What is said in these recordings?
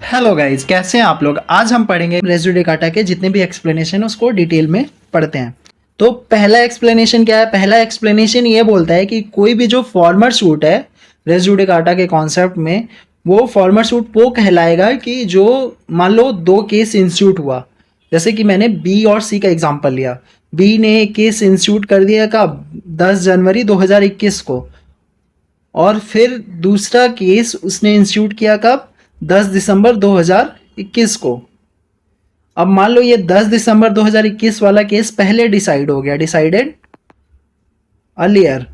Hello guys, कैसे हैं आप लोग। आज हम पढ़ेंगे रेज़ जूडिकाटा के जितने भी एक्सप्लेनेशन है उसको डिटेल में पढ़ते हैं। तो पहला एक्सप्लेनेशन क्या है। पहला एक्सप्लेनेशन ये बोलता है कि कोई भी जो फॉर्मर सूट है रेज़ जूडिकाटा के कॉन्सेप्ट में, वो फॉर्मर सूट वो कहलाएगा कि जो मान लो दो केस इंस्टीट्यूट हुआ। जैसे कि मैंने बी और सी का एग्जाम्पल लिया। बी ने केस इंस्टीट्यूट कर दिया कब, 10 जनवरी 2021 को, और फिर दूसरा केस उसने इंस्टीट्यूट किया कब, 10 दिसंबर 2021 को। अब मान लो ये 10 दिसंबर 2021 वाला केस पहले डिसाइड हो गया, डिसाइडेड अर्लियर,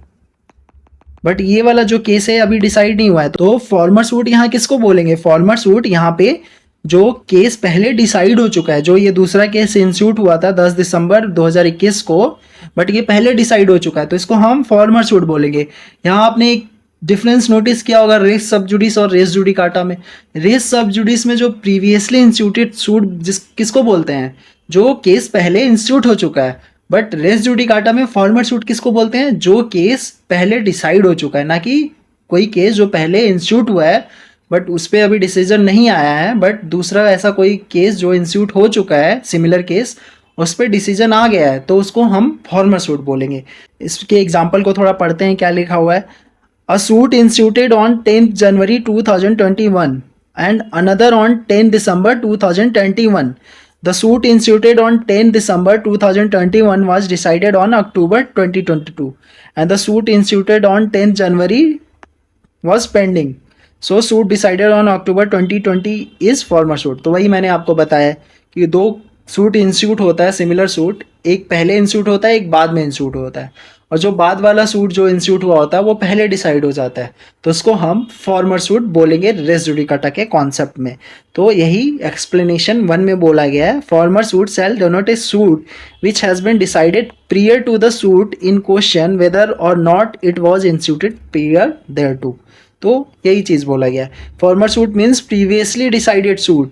बट ये वाला जो केस है अभी डिसाइड नहीं हुआ है। तो फॉर्मर सूट यहाँ किसको बोलेंगे। फॉर्मर सूट यहाँ पे जो केस पहले डिसाइड हो चुका है, जो ये दूसरा केस इंस्टीट्यूट हुआ था 10 दिसंबर 2021 को, बट ये पहले डिसाइड हो चुका है, तो इसको हम फॉर्मर सूट बोलेंगे। यहाँ आपने एक डिफरेंस नोटिस किया होगा रेस सब जुडिस और रेस जुडिकाटा में। रेस सब जुडिस में जो प्रीवियसली इंस्टीट्यूटेड सूट किसको बोलते हैं, जो केस पहले इंस्टीट्यूट हो चुका है। बट रेस जुडिकाटा में फॉर्मर सूट किसको बोलते हैं, जो केस पहले डिसाइड हो चुका है, ना कि कोई केस जो पहले इंस्टीट्यूट हुआ है बट उस पर अभी डिसीजन नहीं आया है, बट दूसरा ऐसा कोई केस जो इंस्टीट्यूट हो चुका है, सिमिलर केस, उस पर डिसीजन आ गया है, तो उसको हम फॉर्मर सूट बोलेंगे। इसके एग्जाम्पल को थोड़ा पढ़ते हैं, क्या लिखा हुआ है। A suit instituted on 10th January 2021 and another on 10 December 2021. The suit instituted on 10 December 2021 was decided on October 2022 and the suit instituted on 10th January was pending. So suit decided on October 2020 is former suit. तो वही मैंने आपको बताया कि दो suit institute होता है, similar suit, एक पहले इंस्टीट्यूट होता है, एक बाद में इंस्टीट्यूट होता है, और जो बाद वाला सूट जो इंस्टीट्यूट हुआ होता है वो पहले डिसाइड हो जाता है, तो उसको हम फॉर्मर सूट बोलेंगे रेस जुडिकाटा के कॉन्सेप्ट में। तो यही एक्सप्लेनेशन 1 में बोला गया है। Former suit shall denote a suit which has been decided prior to the suit in question whether or not it was instituted prior thereto. तो यही चीज़ बोला गया है। Former suit means previously decided suit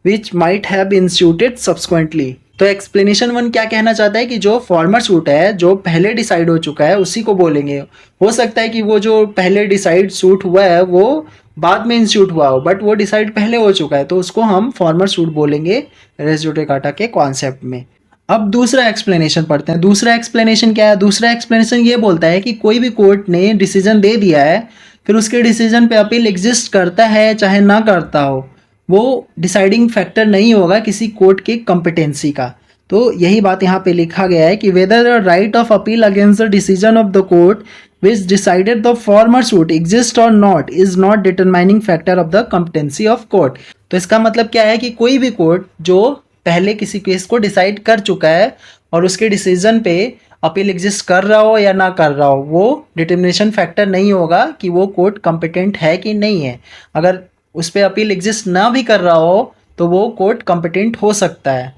which might have instituted subsequently. तो explanation 1 क्या कहना चाहता है कि जो फॉर्मर सूट है जो पहले डिसाइड हो चुका है उसी को बोलेंगे। हो सकता है कि वो जो पहले डिसाइड सूट हुआ है वो बाद में इंस्टीट्यूट हुआ हो, बट वो डिसाइड पहले हो चुका है, तो उसको हम फॉर्मर सूट बोलेंगे रेस जुडिकाटा के कॉन्सेप्ट में। अब दूसरा एक्सप्लेनेशन पढ़ते हैं। दूसरा एक्सप्लेनेशन क्या है। दूसरा एक्सप्लेनेशन ये बोलता है कि कोई भी कोर्ट ने डिसीजन दे दिया है, फिर उसके डिसीजन पे अपील एग्जिस्ट करता है चाहे ना करता हो, वो डिसाइडिंग फैक्टर नहीं होगा किसी कोर्ट के कॉम्पिटेंसी का। तो यही बात यहाँ पे लिखा गया है कि whether the right of appeal against the decision of the court which decided the former suit exist or not is not determining factor of the competency of court. तो इसका मतलब क्या है कि कोई भी कोर्ट जो पहले किसी केस को डिसाइड कर चुका है और उसके डिसीजन पे अपील एग्जिस्ट कर रहा हो या ना कर रहा हो, वो डिटर्मिनेशन फैक्टर नहीं होगा कि वो कोर्ट कॉम्पिटेंट है कि नहीं है। अगर उस पर अपील एग्जिस्ट ना भी कर रहा हो तो वो कोर्ट कॉम्पिटेंट हो सकता है।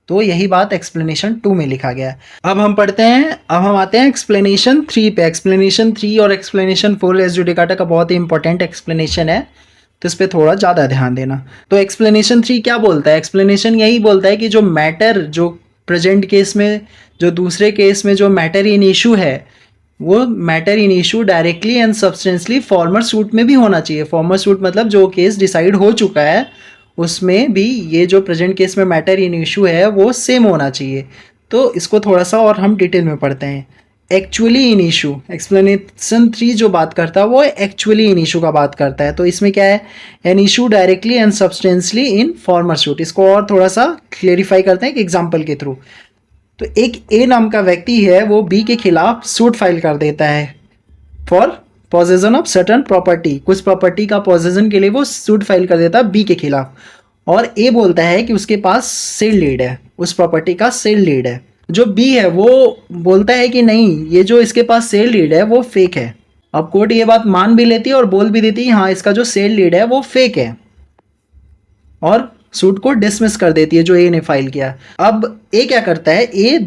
तो यही बात एक्सप्लेनेशन 2 में लिखा गया है। अब हम पढ़ते हैं, अब हम आते हैं एक्सप्लेनेशन 3 पे। एक्सप्लेनेशन 3 और एक्सप्लेनेशन 4 रेस जुडिकाटा का बहुत ही इंपॉर्टेंट एक्सप्लेनेशन है, तो इस पर थोड़ा ज़्यादा ध्यान देना। तो एक्सप्लेनेशन 3 क्या बोलता है। एक्सप्लेनेशन यही बोलता है कि जो मैटर, जो प्रेजेंट केस में, जो दूसरे केस में जो मैटर इन इशू है, वो matter in issue directly and substantially farmer suit में भी होना चाहिए। फॉर्मर सूट मतलब जो केस डिसाइड हो चुका है उसमें भी ये जो प्रेजेंट केस में मैटर इन इशू है वो सेम होना चाहिए। तो इसको थोड़ा सा और हम डिटेल में पढ़ते हैं। एक्चुअली इन इशू, एक्सप्लेनेशन 3 जो बात करता है वो एक्चुअली इन इशू का बात करता है। तो इसमें क्या है, an issue directly and substantially in farmer suit. इसको और थोड़ा सा क्लेरिफाई करते हैं एक एग्जाम्पल के थ्रू। तो एक ए नाम का व्यक्ति है, वो बी के खिलाफ सूट फाइल कर देता है for possession of certain property. कुछ प्रॉपर्टी का पोजेसन के लिए वो सूट फाइल कर देता है बी के खिलाफ, और ए बोलता है कि उसके पास सेल डीड है, उस प्रॉपर्टी का सेल डीड है। जो बी है वो बोलता है कि नहीं, ये जो इसके पास सेल डीड है वो फेक है। अब कोर्ट ये बात मान भी लेती है और बोल भी देती है हाँ इसका जो सेल डीड है वो फेक है, और सूट को डिसमिस कर देती है जो ए ने फाइल किया। अब ए क्या करता है, ए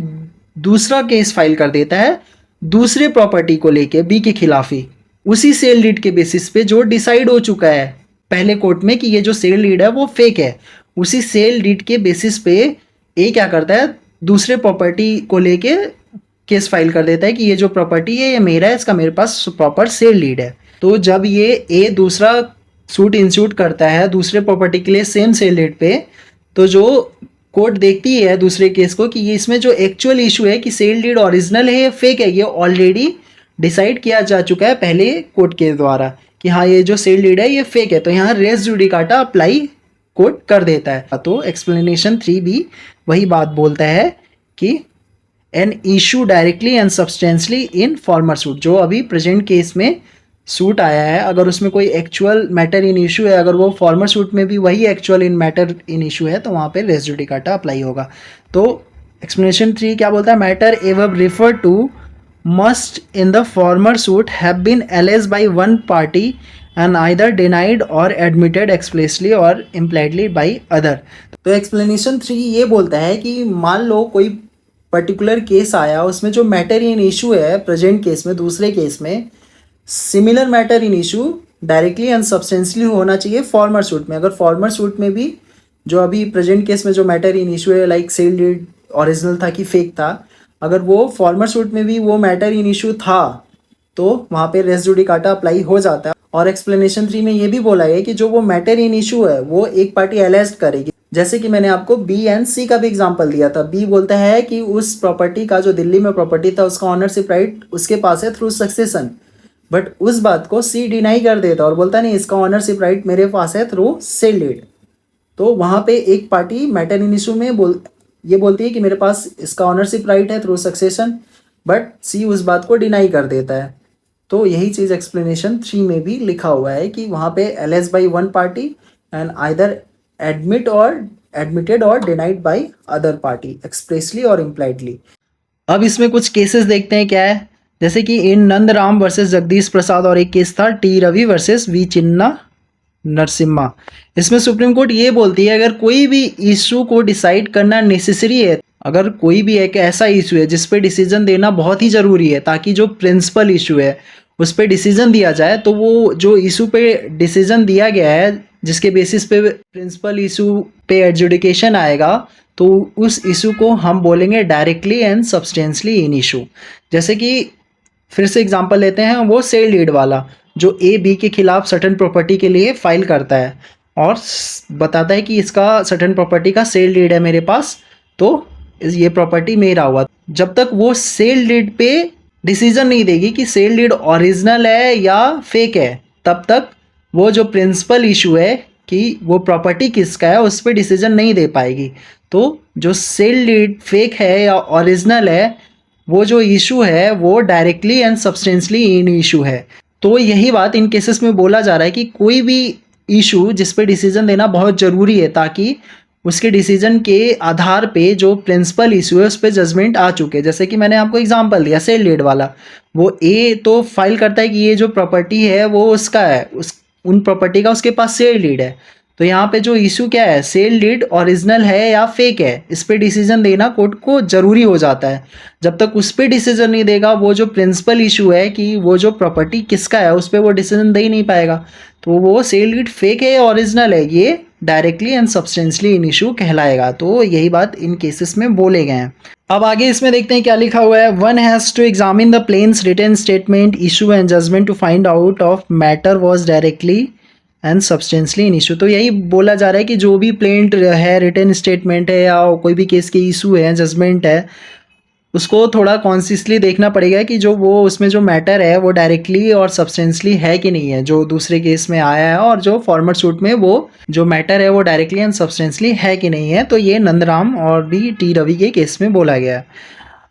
दूसरा केस फाइल कर देता है दूसरे प्रॉपर्टी को लेके बी के खिलाफ ही, उसी सेल डीड के बेसिस पे जो डिसाइड हो चुका है पहले कोर्ट में कि ये जो सेल डीड है वो फेक है। उसी सेल डीड के बेसिस पे ए क्या करता है, दूसरे प्रॉपर्टी को लेके केस फाइल कर देता है कि ये जो प्रॉपर्टी है ये मेरा है, इसका मेरे पास प्रॉपर सेल डीड है। तो जब ये ए दूसरा सूट इंस्यूट करता है दूसरे प्रॉपर्टी के लिए सेम सेल डेट पे, तो जो कोर्ट देखती है दूसरे केस को कि ये इसमें जो एक्चुअल इशू है कि सेल डीड ओरिजिनल है या फेक है, ये ऑलरेडी डिसाइड किया जा चुका है पहले कोर्ट के द्वारा कि हाँ ये जो सेल डीड है ये फेक है, तो यहाँ रेस जुडिकाटा अप्लाई कोर्ट कर देता है। तो एक्सप्लेनेशन 3 भी वही बात बोलता है कि an issue directly and substantially in farmer suit, जो अभी प्रेजेंट केस में सूट आया है अगर उसमें कोई एक्चुअल मैटर इन इशू है, अगर वो फॉर्मर सूट में भी वही actual in matter in issue है तो वहाँ पे रेस जुडिकाटा अप्लाई होगा। तो एक्सप्लेनेशन 3 क्या बोलता है, matter above refer to must in the former suit have been alleged by one party and either denied और एडमिटेड एक्सप्रेसली और इम्प्लाइडली बाय अदर। तो एक्सप्लेनेशन 3 ये बोलता है कि मान लो कोई पर्टिकुलर केस आया, उसमें जो मैटर इन इशू है प्रेजेंट केस में दूसरे केस में similar matter in issue directly and substantially होना चाहिए फॉर्मर सूट में। अगर फॉर्मर सूट में भी जो अभी प्रेजेंट केस में जो मैटर इन इशू है लाइक सेल डीड ओरिजिनल था कि फेक था, अगर वो फॉर्मर सूट में भी वो मैटर इन इशू था तो वहाँ पे रेस जुडिकाटा अप्लाई हो जाता है। और एक्सप्लेनेशन 3 में ये भी बोला है कि जो वो मैटर इन इशू है वो एक पार्टी एलेज्ड करेगी, जैसे कि मैंने आपको बी एंड सी का भी एग्जांपल दिया था। बी बोलता है कि उस प्रॉपर्टी का जो दिल्ली में प्रॉपर्टी था उसका ऑनरशिप राइट उसके पास है थ्रू सक्सेशन, बट उस बात को सी डिनाई कर देता और बोलता नहीं इसका ऑनरशिप राइट मेरे पास है थ्रू सेल डीड। तो वहाँ पे एक पार्टी मैटर इन इशू में ये बोलती है कि मेरे पास इसका ऑनरशिप राइट है थ्रू सक्सेशन, बट सी उस बात को डिनाई कर देता है। तो यही चीज़ एक्सप्लेनेशन 3 में भी लिखा हुआ है कि वहाँ पे allege by one party and either admitted or denied by other party expressly और इम्प्लाइडली। अब इसमें कुछ केसेस देखते हैं क्या है, जैसे कि इन नंदराम वर्सेस जगदीश प्रसाद और एक केस था टी रवि वर्सेस वी चिन्ना नरसिम्हा। इसमें सुप्रीम कोर्ट ये बोलती है अगर कोई भी इशू को डिसाइड करना नेसेसरी है, अगर कोई भी एक ऐसा इशू है जिस पे डिसीजन देना बहुत ही ज़रूरी है ताकि जो प्रिंसिपल इशू है उस पर डिसीजन दिया जाए, तो वो जो इशू पे डिसीजन दिया गया है जिसके बेसिस पे प्रिंसिपल इशू पे एडजुडिकेशन आएगा तो उस इशू को हम बोलेंगे directly and substantially in issue. जैसे कि फिर से एग्जांपल लेते हैं, वो सेल डीड वाला जो ए बी के खिलाफ सर्टेन प्रॉपर्टी के लिए फाइल करता है और बताता है कि इसका सर्टेन प्रॉपर्टी का सेल डीड है मेरे पास, तो ये प्रॉपर्टी मेरा हुआ। जब तक वो सेल डीड पे डिसीजन नहीं देगी कि सेल डीड ओरिजिनल है या फेक है, तब तक वो जो प्रिंसिपल इशू है कि वो प्रॉपर्टी किसका है उस पर डिसीजन नहीं दे पाएगी। तो जो सेल डीड फेक है या ओरिजिनल है वो जो इशू है वो directly and substantially in issue है। तो यही बात इन केसेस में बोला जा रहा है कि कोई भी इशू जिस पे डिसीजन देना बहुत ज़रूरी है ताकि उसके डिसीजन के आधार पे जो प्रिंसिपल इशू है उस पर जजमेंट आ चुके। जैसे कि मैंने आपको एग्जांपल दिया सेल डीड वाला, वो ए तो फाइल करता है कि ये जो प्रॉपर्टी है वो उसका है, उन प्रॉपर्टी का उसके पास सेल डीड है। तो यहाँ पे जो इशू क्या है, सेल डीड ओरिजिनल है या फेक है, इस पे डिसीजन देना कोर्ट को ज़रूरी हो जाता है। जब तक उस पर डिसीजन नहीं देगा वो जो प्रिंसिपल इशू है कि वो जो प्रॉपर्टी किसका है उस पर वो डिसीजन दे ही नहीं पाएगा। तो वो सेल डीड फेक है या ओरिजिनल है ये directly and substantially in issue कहलाएगा। तो यही बात इन केसेस में बोले गए हैं। अब आगे इसमें देखते हैं क्या लिखा हुआ है। One has to examine the plaints written statement issue and judgment to find out of matter was directly and substantially in issue. तो यही बोला जा रहा है कि जो भी प्लेंट है, रिटन स्टेटमेंट है या कोई भी केस के इशू है, जजमेंट है, उसको थोड़ा कॉन्शियसली देखना पड़ेगा कि जो वो उसमें जो मैटर है वो डायरेक्टली और सब्सटेंशली है कि नहीं है, जो दूसरे केस में आया है और जो फॉर्मर सूट में वो जो मैटर है वो डायरेक्टली एंड सब्सटेंशली है कि नहीं है। तो ये नंदराम और भी टी रवि के केस में बोला गया है।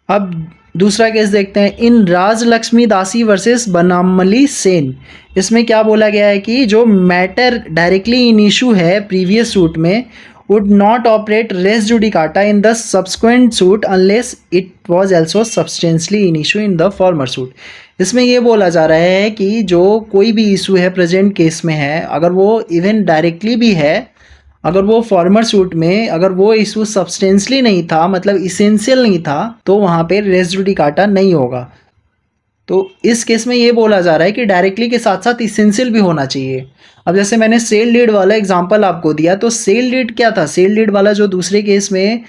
अब दूसरा केस देखते हैं, इन राजलक्ष्मी दासी वर्सेस बनामली सेन। इसमें क्या बोला गया है कि जो मैटर डायरेक्टली इन इशू है प्रीवियस सूट में would not operate res judicata in the subsequent suit unless it was also substantially in issue in the former suit। इसमें ये बोला जा रहा है कि जो कोई भी इशू है प्रेजेंट केस में है, अगर वो इवन डायरेक्टली भी है, अगर वो फॉर्मर सूट में अगर वो इशू सब्सटेंशली नहीं था, मतलब इसेंशियल नहीं था, तो वहाँ पे रेस जुडिकाटा नहीं होगा। तो इस केस में ये बोला जा रहा है कि डायरेक्टली के साथ साथ इसेंशियल भी होना चाहिए। अब जैसे मैंने सेल डीड वाला एग्जांपल आपको दिया, तो सेल डीड क्या था, सेल डीड वाला जो दूसरे केस में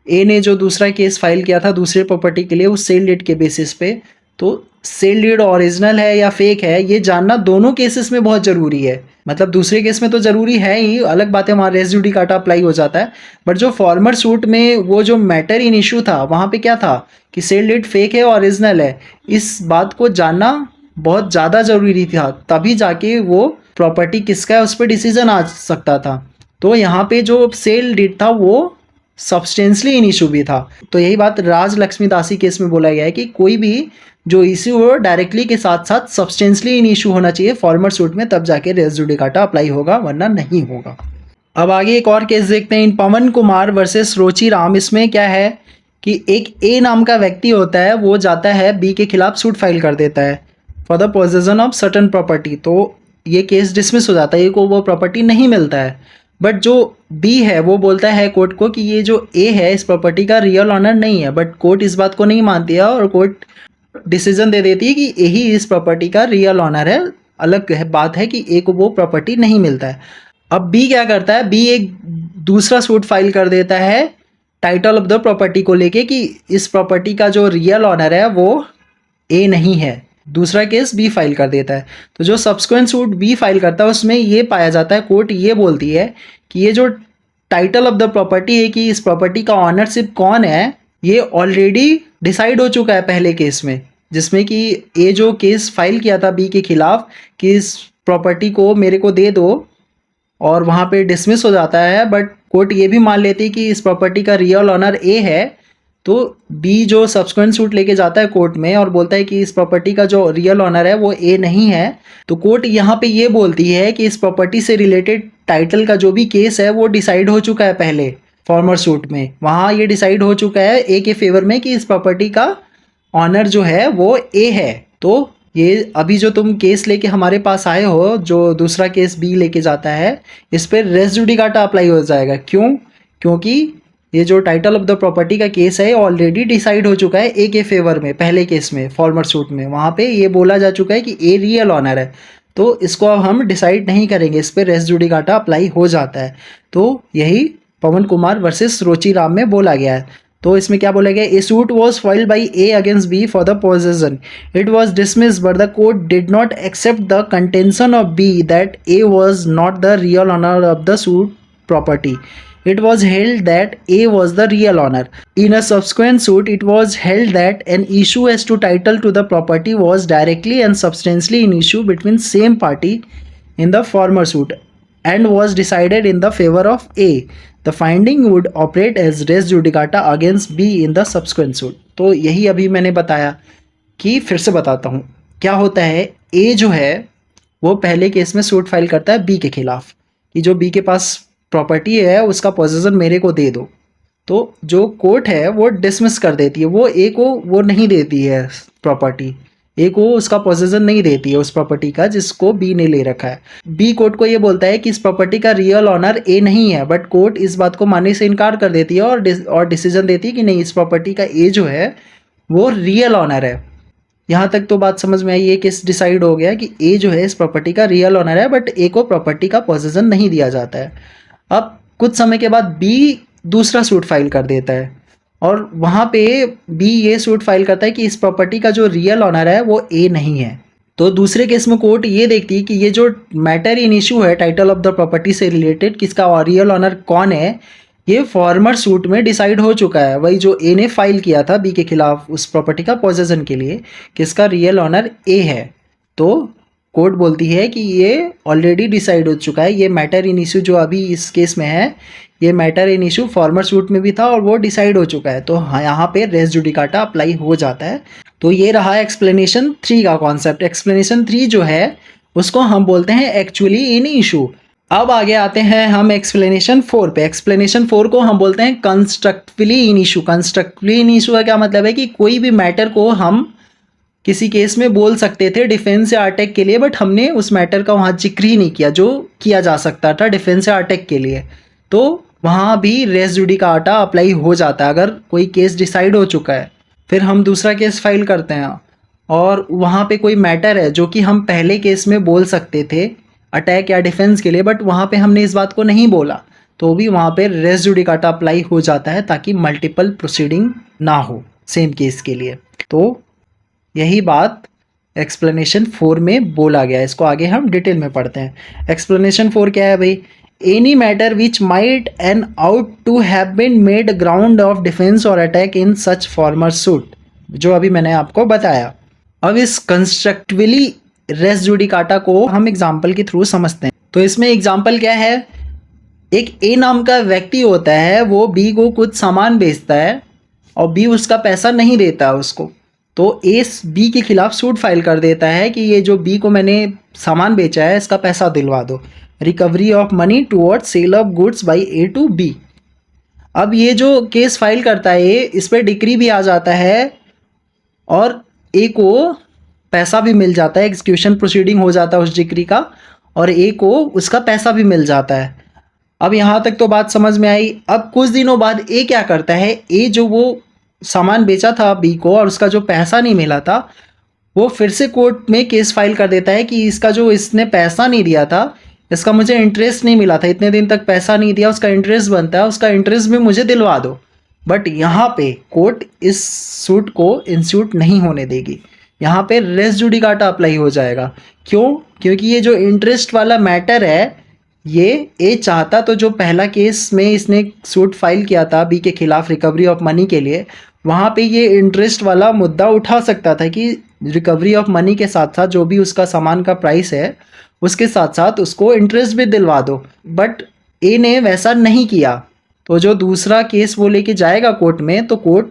ए ने जो दूसरा केस फाइल किया था दूसरे प्रॉपर्टी के लिए, उस सेल डीड के बेसिस पे, तो सेल डीड ओरिजिनल है या फेक है ये जानना दोनों केसेस में बहुत ज़रूरी है। मतलब दूसरे केस में तो जरूरी है ही, अलग बात है वहाँ रेस जुडिकाटा अप्लाई हो जाता है, बट जो फॉर्मर सूट में वो जो मैटर इन इशू था वहाँ पे क्या था कि सेल डेट फेक है ओरिजिनल है, इस बात को जानना बहुत ज़्यादा ज़रूरी था, तभी जाके वो प्रॉपर्टी किसका है उस पर डिसीजन आ सकता था। तो यहाँ पे जो सेल डेट था वो सब्सटेंसली इन इशू भी था। तो यही बात राज लक्ष्मी दासी केस में बोला गया है कि कोई भी जो इशू हो डायरेक्टली के साथ साथ सब्सटेंसली इन इशू होना चाहिए फॉर्मर सूट में, तब जाके रेस जुडिकाटा अप्लाई होगा, वरना नहीं होगा। अब आगे एक और केस देखते हैं, इन पवन कुमार वर्सेस रोची राम। इसमें क्या है कि एक ए नाम का व्यक्ति होता है, वो जाता है बी के खिलाफ सूट फाइल कर देता है for the possession of certain property. तो ये केस डिसमिस हो जाता है, ए को वो प्रॉपर्टी नहीं मिलता है। बट जो बी है वो बोलता है कोर्ट को कि ये जो ए है इस प्रॉपर्टी का रियल ऑनर नहीं है, बट कोर्ट इस बात को नहीं मानती है और कोर्ट डिसीजन दे देती है कि यही इस प्रॉपर्टी का रियल ऑनर है। अलग बात है कि ए को वो प्रॉपर्टी नहीं मिलता है। अब बी क्या करता है, बी एक दूसरा सूट फाइल कर देता है टाइटल ऑफ द प्रॉपर्टी को लेके कि इस प्रॉपर्टी का जो रियल ऑनर है वो ए नहीं है। दूसरा केस बी फाइल कर देता है। तो जो सब्सिक्वेंट सूट बी फाइल करता है उसमें ये पाया जाता है, कोर्ट ये बोलती है कि ये जो टाइटल ऑफ द प्रॉपर्टी है कि इस प्रॉपर्टी का ऑनरशिप कौन है, ये ऑलरेडी डिसाइड हो चुका है पहले केस में, जिसमें कि ये जो केस फाइल किया था बी के खिलाफ कि इस प्रॉपर्टी को मेरे को दे दो, और वहाँ पे डिसमिस हो जाता है। बट कोर्ट ये भी मान लेती है कि इस प्रॉपर्टी का रियल ऑनर ए है। तो बी जो सब्सिक्वेंट सूट लेके जाता है कोर्ट में और बोलता है कि इस प्रॉपर्टी का जो रियल ऑनर है वो ए नहीं है। तो कोर्ट यहाँ पे ये बोलती है कि इस प्रॉपर्टी से रिलेटेड टाइटल का जो भी केस है वो डिसाइड हो चुका है पहले फॉर्मर सूट में, वहाँ ये डिसाइड हो चुका है ए के फेवर में कि इस प्रॉपर्टी का ऑनर जो है वो ए है। तो ये अभी जो तुम केस लेके हमारे पास आए हो, जो दूसरा केस बी लेके जाता है, इस पर रेस जुडिकाटा अप्लाई हो जाएगा। क्यों? क्योंकि ये जो टाइटल ऑफ द प्रॉपर्टी का केस है ऑलरेडी डिसाइड हो चुका है ए के फेवर में पहले केस में फॉर्मर सूट में, वहाँ पे ये बोला जा चुका है कि ए रियल ऑनर है। तो इसको अब हम डिसाइड नहीं करेंगे, इस पर रेस जुडिकाटा अप्लाई हो जाता है। तो यही पवन कुमार वर्सेस रोची राम में बोला गया है। तो इसमें क्या बोला गया, A suit was filed by A against B for the possession, it was dismissed but the court did not accept the contention of B that A was not the real owner of the suit property. It was held that A was the real owner. In a subsequent suit, it was held that an issue as to title to the property was directly and substantially in issue between same party in the former suit and was decided in the favor of A. The finding would operate as res judicata against B in the subsequent suit. तो यही अभी मैंने बताया कि फिर से बताता हूँ क्या होता है। A जो है वो पहले केस में सूट फाइल करता है B के खिलाफ कि जो B के पास प्रॉपर्टी है उसका पोजेसन मेरे को दे दो। तो जो कोर्ट है वो डिसमिस कर देती है, वो ए को वो नहीं देती है प्रॉपर्टी, ए को उसका पोजेसन नहीं देती है उस प्रॉपर्टी का जिसको बी ने ले रखा है। बी कोर्ट को ये बोलता है कि इस प्रॉपर्टी का रियल ऑनर ए नहीं है, बट कोर्ट इस बात को मानने से इनकार कर देती है और डिसीजन देती है कि नहीं, इस प्रॉपर्टी का ए जो है वो रियल ऑनर है। यहाँ तक तो बात समझ में आई, ये केस डिसाइड हो गया कि ए जो है इस प्रॉपर्टी का रियल ऑनर है, बट ए को प्रॉपर्टी का पोजेसन नहीं दिया जाता है। अब कुछ समय के बाद बी दूसरा सूट फाइल कर देता है और वहाँ पे बी ये सूट फाइल करता है कि इस प्रॉपर्टी का जो रियल ऑनर है वो ए नहीं है। तो दूसरे केस में कोर्ट ये देखती है कि ये जो मैटर इन इशू है टाइटल ऑफ द प्रॉपर्टी से रिलेटेड, किसका रियल ऑनर कौन है, ये फॉर्मर सूट में डिसाइड हो चुका है। वही जो ए ने फाइल किया था बी के खिलाफ उस प्रॉपर्टी का पोजेसन के लिए, किसका रियल ऑनर ए है। तो कोर्ट बोलती है कि ये ऑलरेडी डिसाइड हो चुका है, ये मैटर इन इशू जो अभी इस केस में है, ये matter in issue farmer suit में भी था और वो डिसाइड हो चुका है। तो हाँ, यहाँ पे रेस जुडिकाटा अप्लाई हो जाता है। तो ये रहा एक्सप्लेनेशन 3 का कॉन्सेप्ट। एक्सप्लेनेशन 3 जो है उसको हम बोलते हैं एक्चुअली इन इशू। अब आगे आते हैं हम एक्सप्लेनेशन 4 पे। एक्सप्लेनेशन 4 को हम बोलते हैं कंस्ट्रक्टिवली इन इशू। कंस्ट्रक्टिवली इन इशू का क्या मतलब है कि कोई भी मैटर को हम किसी केस में बोल सकते थे डिफेंस या अटैक के लिए, बट हमने उस मैटर का वहाँ जिक्र ही नहीं किया जो किया जा सकता था डिफेंस या अटैक के लिए। तो वहाँ भी रेस जुडिकाटा अप्लाई हो जाता है। अगर कोई केस डिसाइड हो चुका है, फिर हम दूसरा केस फाइल करते हैं और वहाँ पे कोई मैटर है जो कि हम पहले केस में बोल सकते थे अटैक या डिफेंस के लिए, बट वहाँ पे हमने इस बात को नहीं बोला, तो भी वहाँ पे रेस जुडिकाटा अप्लाई हो जाता है ताकि मल्टीपल प्रोसीडिंग ना हो सेम केस के लिए। तो यही बात एक्सप्लेनेशन 4 में बोला गया है। इसको आगे हम डिटेल में पढ़ते हैं। एक्सप्लेनेशन 4 क्या है भाई? Any matter which might and ought to have been made ground of defence or attack in such former suit, जो अभी मैंने आपको बताया। अब इस कंस्ट्रक्टिवली रेस जुडिकाटा को हम एग्जाम्पल के थ्रू समझते हैं। तो इसमें एग्जाम्पल क्या है? एक ए नाम का व्यक्ति होता है, वो बी को कुछ सामान बेचता है और बी उसका पैसा नहीं देता उसको, तो ए बी के खिलाफ सूट फाइल कर देता है कि ये जो बी को मैंने सामान बेचा है इसका पैसा दिलवा दो। Recovery of money toward sale of goods by A to B. अब ये जो केस फाइल करता है ए, इस पर डिक्री भी आ जाता है और ए को पैसा भी मिल जाता है, एग्जीक्यूशन प्रोसीडिंग हो जाता है उस डिक्री का, और ए को उसका पैसा भी मिल जाता है। अब यहाँ तक तो बात समझ में आई। अब कुछ दिनों बाद ए क्या करता है? ए जो वो सामान बेचा था बी को और उसका जो पैसा नहीं मिला था, वो फिर से कोर्ट में केस फाइल कर देता है कि इसका जो इसने पैसा नहीं दिया था, इसका मुझे इंटरेस्ट नहीं मिला था, इतने दिन तक पैसा नहीं दिया, उसका इंटरेस्ट बनता है, उसका इंटरेस्ट भी मुझे दिलवा दो। बट यहाँ पे कोर्ट इस सूट को इंस्यूट नहीं होने देगी, यहाँ पे रेस जुडिकाटा अप्लाई हो जाएगा। क्यों? क्योंकि ये जो इंटरेस्ट वाला मैटर है, ये ए चाहता तो जो पहला केस में इसने सूट फाइल किया था बी के खिलाफ रिकवरी ऑफ मनी के लिए, वहाँ पे ये इंटरेस्ट वाला मुद्दा उठा सकता था कि रिकवरी ऑफ मनी के साथ साथ जो भी उसका सामान का प्राइस है उसके साथ साथ उसको इंटरेस्ट भी दिलवा दो। बट ए ने वैसा नहीं किया, तो जो दूसरा केस वो लेके जाएगा कोर्ट में, तो कोर्ट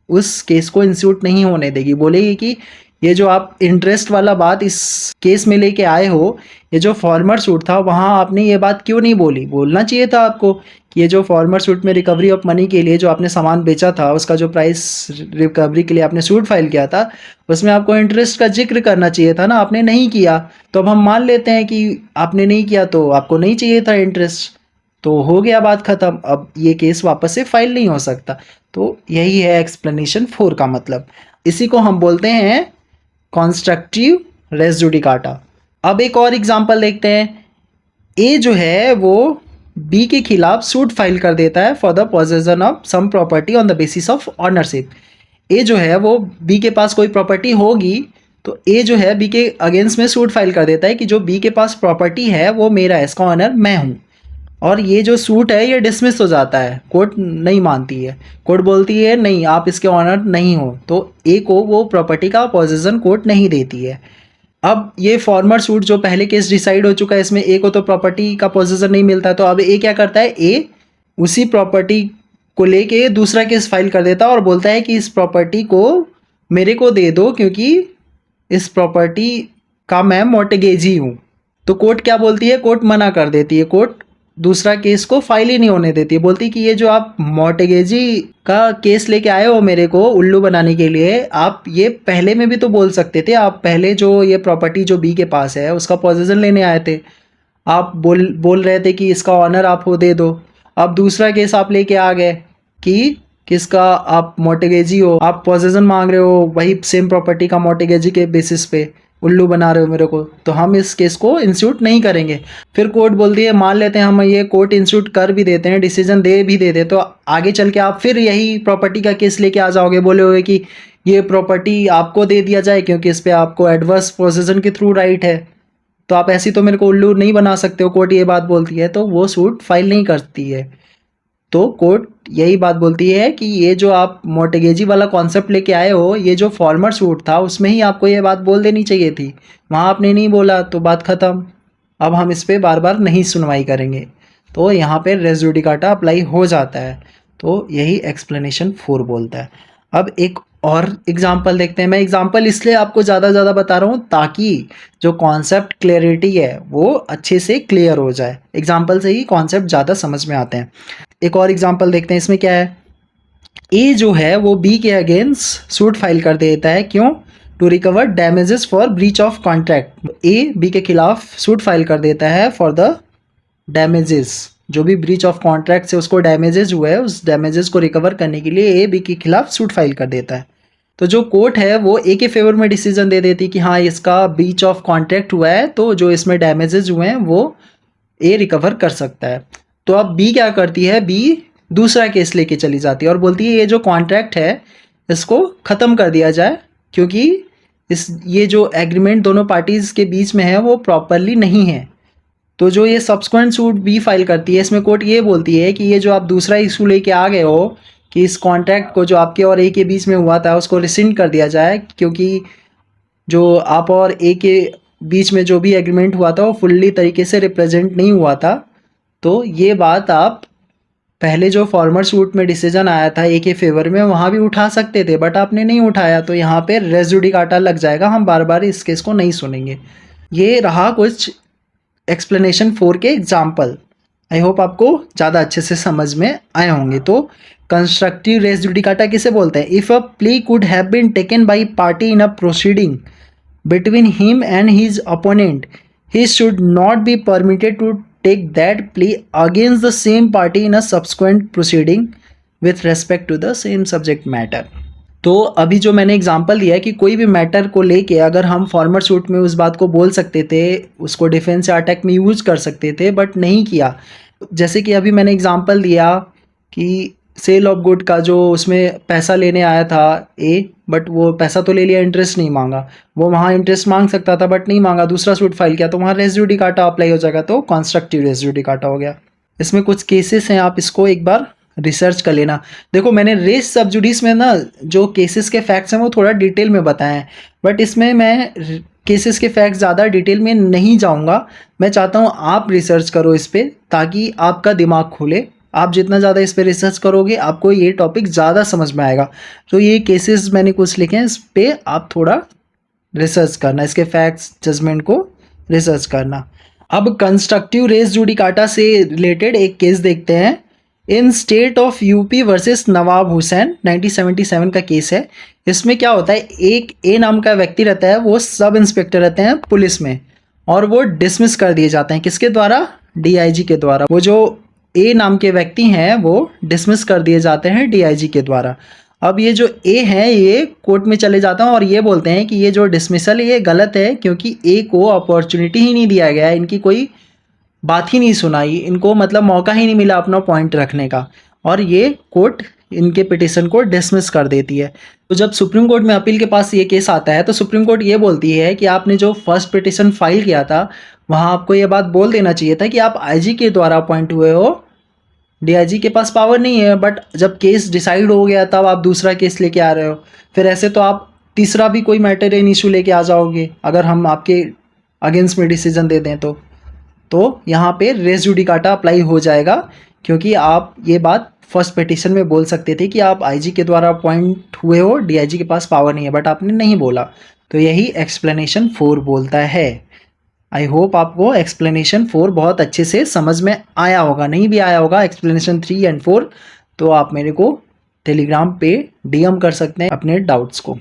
उस केस को इंस्यूट नहीं होने देगी, बोलेगी कि ये जो आप इंटरेस्ट वाला बात इस केस में लेके आए हो, ये जो फॉर्मर सूट था वहाँ आपने ये बात क्यों नहीं बोली? बोलना चाहिए था आपको कि ये जो फॉर्मर सूट में रिकवरी ऑफ मनी के लिए जो आपने सामान बेचा था, उसका जो प्राइस रिकवरी के लिए आपने सूट फाइल किया था, उसमें आपको इंटरेस्ट का जिक्र करना चाहिए था ना, आपने नहीं किया। तो अब हम मान लेते हैं कि आपने नहीं किया तो आपको नहीं चाहिए था इंटरेस्ट, तो हो गया बात ख़त्म। अब ये केस वापस से फाइल नहीं हो सकता। तो यही है एक्सप्लेनेशन 4 का मतलब। इसी को हम बोलते हैं कॉन्स्ट्रक्टिव रेस जुडिकाटा। अब एक और एग्जांपल देखते हैं। ए जो है वो बी के खिलाफ सूट फाइल कर देता है for the possession of some property on the basis of ownership. ए जो है वो बी के पास कोई प्रॉपर्टी होगी, तो ए जो है बी के अगेंस्ट में सूट फाइल कर देता है कि जो बी के पास प्रॉपर्टी है वो मेरा है, इसका ऑनर मैं हूँ। और ये जो सूट है ये डिसमिस हो जाता है, कोर्ट नहीं मानती है, कोर्ट बोलती है नहीं आप इसके ऑनर नहीं हो, तो ए को वो प्रॉपर्टी का पोजीशन कोर्ट नहीं देती है। अब ये फॉर्मर सूट जो पहले केस डिसाइड हो चुका है, इसमें ए को तो प्रॉपर्टी का पोजीशन नहीं मिलता, तो अब ए क्या करता है? ए उसी प्रॉपर्टी को लेके दूसरा केस फाइल कर देता है और बोलता है कि इस प्रॉपर्टी को मेरे को दे दो क्योंकि इस प्रॉपर्टी का मैं मॉर्टगेजी हूँ। तो कोर्ट क्या बोलती है? कोर्ट मना कर देती है, कोर्ट दूसरा केस को फाइल ही नहीं होने देती, बोलती कि ये जो आप मॉर्टगेजी का केस लेके आए हो मेरे को उल्लू बनाने के लिए, आप ये पहले में भी तो बोल सकते थे। आप पहले जो ये प्रॉपर्टी जो बी के पास है उसका पोजीशन लेने आए थे, आप बोल रहे थे कि इसका ऑनर आप हो दे दो। अब दूसरा केस आप लेके आ गए कि किसका आप मॉर्टगेजी हो, आप पोजीशन मांग रहे हो वही सेम प्रॉपर्टी का मॉर्टगेजी के बेसिस पे, उल्लू बना रहे हो मेरे को, तो हम इस केस को इंस्यूट नहीं करेंगे। फिर कोर्ट बोलती है मान लेते हैं हम ये कोर्ट इंस्यूट कर भी देते हैं, डिसीजन दे भी देते, तो आगे चल के आप फिर यही प्रॉपर्टी का केस लेके आ जाओगे, बोले हुए कि ये प्रॉपर्टी आपको दे दिया जाए क्योंकि इस पर आपको एडवर्स पोजीशन के थ्रू राइट है, तो आप ऐसी तो मेरे को उल्लू नहीं बना सकते हो, कोर्ट ये बात बोलती है, तो वो सूट फाइल नहीं करती है। तो कोर्ट यही बात बोलती है कि ये जो आप मॉर्टगेजी वाला कॉन्सेप्ट लेके आए हो, ये जो फॉर्मर सूट था उसमें ही आपको ये बात बोल देनी चाहिए थी, वहाँ आपने नहीं बोला तो बात ख़त्म, अब हम इस पर बार बार नहीं सुनवाई करेंगे। तो यहाँ पे रेस जुडिकाटा अप्लाई हो जाता है। तो यही एक्सप्लेनेशन 4 बोलता है। अब एक और एग्जाम्पल देखते हैं। मैं एग्जाम्पल इसलिए आपको ज़्यादा बता रहा हूँ ताकि जो कॉन्सेप्ट क्लियरिटी है वो अच्छे से क्लियर हो जाए, एग्जाम्पल से ही कॉन्सेप्ट ज़्यादा समझ में आते हैं। एक और एग्जाम्पल देखते हैं। इसमें क्या है? ए जो है वो बी के अगेंस्ट सूट फाइल कर देता है, क्यों? To recover damages for breach of contract. A B के खिलाफ सूट फाइल कर देता है फॉर द डैमेजेस, जो भी ब्रीच ऑफ कॉन्ट्रैक्ट से उसको डैमेजेस हुए है उस डैमेजेस को रिकवर करने के लिए ए बी के खिलाफ सूट फाइल कर देता है। तो जो कोर्ट है वो ए के फेवर में डिसीजन दे देती कि हाँ इसका ब्रीच ऑफ कॉन्ट्रैक्ट हुआ है, तो जो इसमें डैमेजेस हुए हैं वो ए रिकवर कर सकता है। तो अब बी क्या करती है? बी दूसरा केस लेके चली जाती है और बोलती है ये जो कॉन्ट्रैक्ट है इसको ख़त्म कर दिया जाए क्योंकि ये जो एग्रीमेंट दोनों पार्टीज के बीच में है वो प्रॉपरली नहीं है। तो जो ये सब्सिक्वेंट सूट बी फाइल करती है, इसमें कोर्ट ये बोलती है कि ये जो आप दूसरा इशू लेके आ गए हो कि इस कॉन्ट्रैक्ट को जो आपके और ए के बीच में हुआ था उसको रिसिंड कर दिया जाए, क्योंकि जो आप और ए के बीच में जो भी एग्रीमेंट हुआ था वो फुल्ली तरीके से रिप्रेजेंट नहीं हुआ था। तो ये बात आप पहले जो फॉर्मर सूट में डिसीजन आया था ए के फेवर में वहाँ भी उठा सकते थे, बट आपने नहीं उठाया, तो यहाँ पे रेस जुडिकाटा लग जाएगा। हम बार बार इस केस को नहीं सुनेंगे। ये रहा कुछ एक्सप्लेनेशन 4 के एग्जाम्पल। आई होप आपको ज़्यादा अच्छे से समझ में आए होंगे। तो कंस्ट्रक्टिव रेस जुडिकाटा किसे बोलते हैं? If a plea could have been taken by party in a proceeding between him and his opponent, he should not be permitted to take that plea against the same party in a subsequent proceeding with respect to the same subject matter. तो अभी जो मैंने example दिया है कि कोई भी matter को लेके अगर हम फॉर्मर सूट में उस बात को बोल सकते थे, उसको डिफेंस या अटैक में यूज कर सकते थे, बट नहीं किया। जैसे कि अभी मैंने एग्जांपल दिया कि सेल ऑफ गुड का जो उसमें पैसा लेने आया था ए, बट वो पैसा तो ले लिया, इंटरेस्ट नहीं मांगा। वो वहाँ इंटरेस्ट मांग सकता था बट नहीं मांगा, दूसरा सूट फाइल किया, तो वहाँ रेस जुडिकाटा अप्लाई हो जाएगा। तो कॉन्स्ट्रक्टिव रेस जुडिकाटा हो गया। इसमें कुछ केसेस हैं, आप इसको एक बार रिसर्च कर लेना। देखो मैंने रेस सब जुडिस में ना जो केसेस के फैक्ट्स हैं वो थोड़ा डिटेल में बताए हैं, बट इसमें मैं केसेस के फैक्ट्स ज़्यादा डिटेल में नहीं जाऊँगा। मैं चाहता हूँ आप रिसर्च करो इस पर, ताकि आपका दिमाग खुले। आप जितना ज़्यादा इस पर रिसर्च करोगे आपको ये टॉपिक ज़्यादा समझ में आएगा। तो ये केसेस मैंने कुछ लिखे हैं, इस पर आप थोड़ा रिसर्च करना, इसके फैक्ट्स जजमेंट को रिसर्च करना। अब कंस्ट्रक्टिव रेस जुडिकाटा से रिलेटेड एक केस देखते हैं। In state of UP versus Nawab Hussain 1977 का केस है। इसमें क्या होता है, एक ए नाम का व्यक्ति रहता है, वो सब इंस्पेक्टर रहते हैं पुलिस में, और वो डिसमिस कर दिए जाते हैं। किसके द्वारा? डीआईजी के द्वारा। वो जो ए नाम के व्यक्ति हैं वो डिसमिस कर दिए जाते हैं डीआईजी के द्वारा। अब ये जो ए है ये कोर्ट में चले जाते हैं और ये बोलते हैं कि ये जो डिसमिसल है ये गलत है, क्योंकि ए को अपॉर्चुनिटी ही नहीं दिया गया है, इनकी कोई बात ही नहीं सुनाई, इनको मतलब मौका ही नहीं मिला अपना पॉइंट रखने का, और ये कोर्ट इनके पिटिशन को डिसमिस कर देती है। तो जब सुप्रीम कोर्ट में अपील के पास ये केस आता है तो सुप्रीम कोर्ट ये बोलती है कि आपने जो फर्स्ट पिटिशन फाइल किया था वहाँ आपको ये बात बोल देना चाहिए था कि आप आईजी के द्वारा अपॉइंट हुए हो, डीआईजी के पास पावर नहीं है। बट जब केस डिसाइड हो गया तब आप दूसरा केस लेके आ रहे हो, फिर ऐसे तो आप तीसरा भी कोई मैटर इन इशू लेके आ जाओगे अगर हम आपके अगेंस्ट में डिसीजन दे दें तो यहाँ पे रेस जुडिकाटा अप्लाई हो जाएगा, क्योंकि आप ये बात फर्स्ट पिटिशन में बोल सकते थे कि आप आईजी के द्वारा अपॉइंट हुए हो, डीआईजी के पास पावर नहीं है, बट आपने नहीं बोला। तो यही एक्सप्लेनेशन 4 बोलता है। आई होप आपको एक्सप्लेनेशन 4 बहुत अच्छे से समझ में आया होगा। नहीं भी आया होगा एक्सप्लेनेशन 3 एंड 4 तो आप मेरे को टेलीग्राम पे डीएम कर सकते हैं अपने डाउट्स को।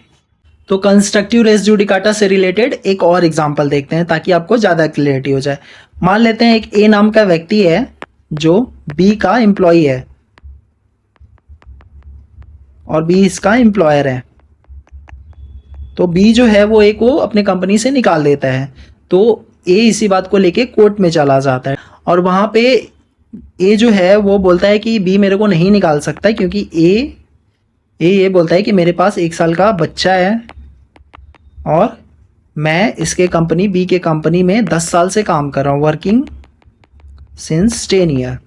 तो कंस्ट्रक्टिव रेस जुडिकाटा से रिलेटेड एक और एग्जांपल देखते हैं ताकि आपको ज़्यादा क्लियरिटी हो जाए। मान लेते हैं एक ए नाम का व्यक्ति है जो बी का एम्प्लॉय है और बी इसका एम्प्लॉयर है। तो बी जो है वो ए को अपने कंपनी से निकाल देता है, तो ए इसी बात को लेके कोर्ट में चला जाता है और वहाँ पे ए जो है वो बोलता है कि बी मेरे को नहीं निकाल सकता, क्योंकि ए ये बोलता है कि मेरे पास 1 साल का बच्चा है और मैं इसके कंपनी बी के कंपनी में 10 साल से काम कर रहा हूँ, वर्किंग सिंस 10 ईयर।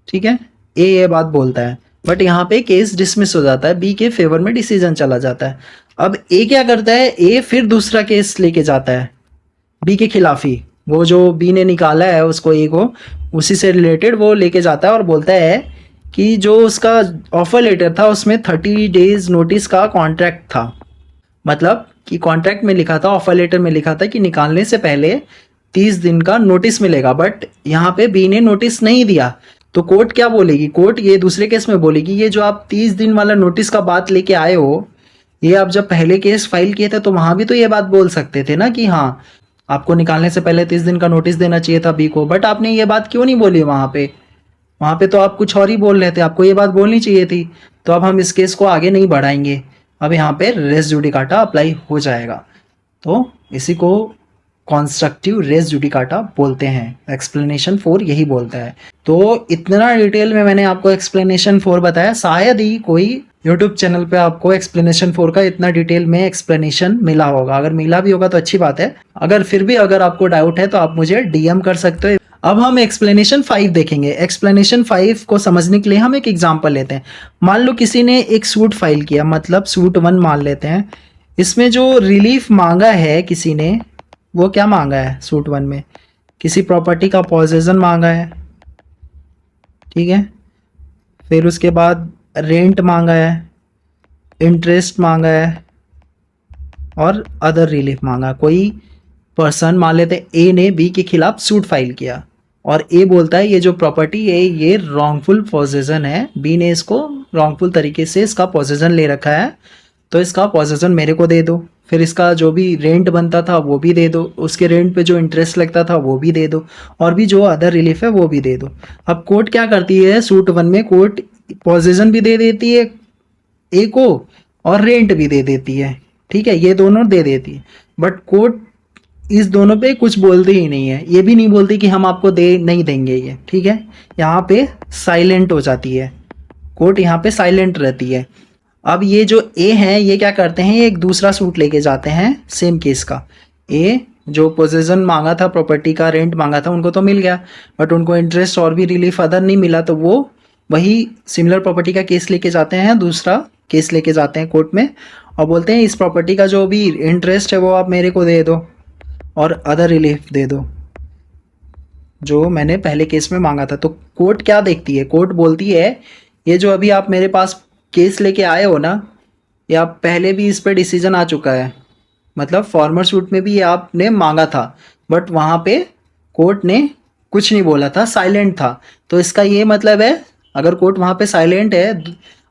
ठीक है, ए ये बात बोलता है, बट यहाँ पे केस डिसमिस हो जाता है, बी के फेवर में डिसीजन चला जाता है। अब ए क्या करता है, ए फिर दूसरा केस लेके जाता है बी के खिलाफ ही, वो जो बी ने निकाला है उसको ए को, उसी से रिलेटेड वो लेके जाता है और बोलता है कि जो उसका ऑफर लेटर था उसमें 30 डेज नोटिस का कॉन्ट्रैक्ट था। मतलब कि कॉन्ट्रैक्ट में लिखा था, ऑफर लेटर में लिखा था कि निकालने से पहले 30 दिन का नोटिस मिलेगा, बट यहाँ पे बी ने नोटिस नहीं दिया। तो कोर्ट क्या बोलेगी, कोर्ट ये दूसरे केस में बोलेगी ये जो आप 30 दिन वाला नोटिस का बात लेके आए हो, ये आप जब पहले केस फाइल किए थे तो वहाँ भी तो ये बात बोल सकते थे ना कि हाँ आपको निकालने से पहले 30 दिन का नोटिस देना चाहिए था बी को, बट आपने ये बात क्यों नहीं बोली वहाँ पे तो आप कुछ और ही बोल रहे थे, आपको ये बात बोलनी चाहिए थी। तो अब हम इस केस को आगे नहीं बढ़ाएंगे, अब यहाँ पे रेस जुडिकाटा अप्लाई हो जाएगा। तो इसी को कॉन्स्ट्रक्टिव रेस जुडिकाटा बोलते हैं। एक्सप्लेनेशन 4 यही बोलता है। तो इतना डिटेल में मैंने आपको एक्सप्लेनेशन 4 बताया, शायद ही कोई यूट्यूब चैनल पे आपको एक्सप्लेनेशन 4 का इतना डिटेल में एक्सप्लेनेशन मिला होगा। अगर मिला भी होगा तो अच्छी बात है, अगर फिर भी अगर आपको डाउट है तो आप मुझे डीएम कर सकते हो। अब हम एक्सप्लेनेशन 5 देखेंगे। एक्सप्लेनेशन 5 को समझने के लिए हम एक एग्जांपल लेते हैं। मान लो किसी ने एक सूट फाइल किया, मतलब सूट 1 मान लेते हैं। इसमें जो रिलीफ मांगा है किसी ने, वो क्या मांगा है सूट 1 में? किसी प्रॉपर्टी का पोजेशन मांगा है, ठीक है। फिर उसके बाद रेंट मांगा है, इंटरेस्ट मांगा है और अदर रिलीफ मांगा। कोई पर्सन मान लेते ए ने बी के खिलाफ सूट फाइल किया और ए बोलता है ये जो प्रॉपर्टी है ये रॉन्गफुल पोजेशन है, बी ने इसको रॉन्गफुल तरीके से इसका पोजेशन ले रखा है, तो इसका पोजेशन मेरे को दे दो। फिर इसका जो भी रेंट बनता था वो भी दे दो, उसके रेंट पे जो इंटरेस्ट लगता था वो भी दे दो, और भी जो अदर रिलीफ है वो भी दे दो। अब कोर्ट क्या करती है सूट 1 में, कोर्ट पोजेशन भी दे देती है ए को और रेंट भी दे देती है, ठीक है, ये दोनों दे देती है। बट कोर्ट इस दोनों पे कुछ बोलती ही नहीं है, ये भी नहीं बोलती कि हम आपको दे नहीं देंगे ये, ठीक है। यहाँ पे साइलेंट हो जाती है, कोर्ट यहाँ पे साइलेंट रहती है। अब ये जो ए है ये क्या करते हैं, एक दूसरा सूट लेके जाते हैं सेम केस का। ए जो पोजेशन मांगा था, प्रॉपर्टी का रेंट मांगा था, उनको तो मिल गया, बट उनको इंटरेस्ट और भी रिलीफ अदर नहीं मिला, तो वो वही सिमिलर प्रॉपर्टी का केस लेके जाते हैं, दूसरा केस लेके जाते हैं कोर्ट में और बोलते हैं इस प्रॉपर्टी का जो भी इंटरेस्ट है वो आप मेरे को दे दो और अदर रिलीफ दे दो जो मैंने पहले केस में मांगा था। तो कोर्ट क्या देखती है, कोर्ट बोलती है ये जो अभी आप मेरे पास केस लेके आए हो ना, ये आप पहले भी इस पर डिसीजन आ चुका है, मतलब फॉर्मर सूट में भी ये आपने मांगा था, बट वहाँ पे कोर्ट ने कुछ नहीं बोला था, साइलेंट था। तो इसका ये मतलब है अगर कोर्ट वहाँ पे साइलेंट है,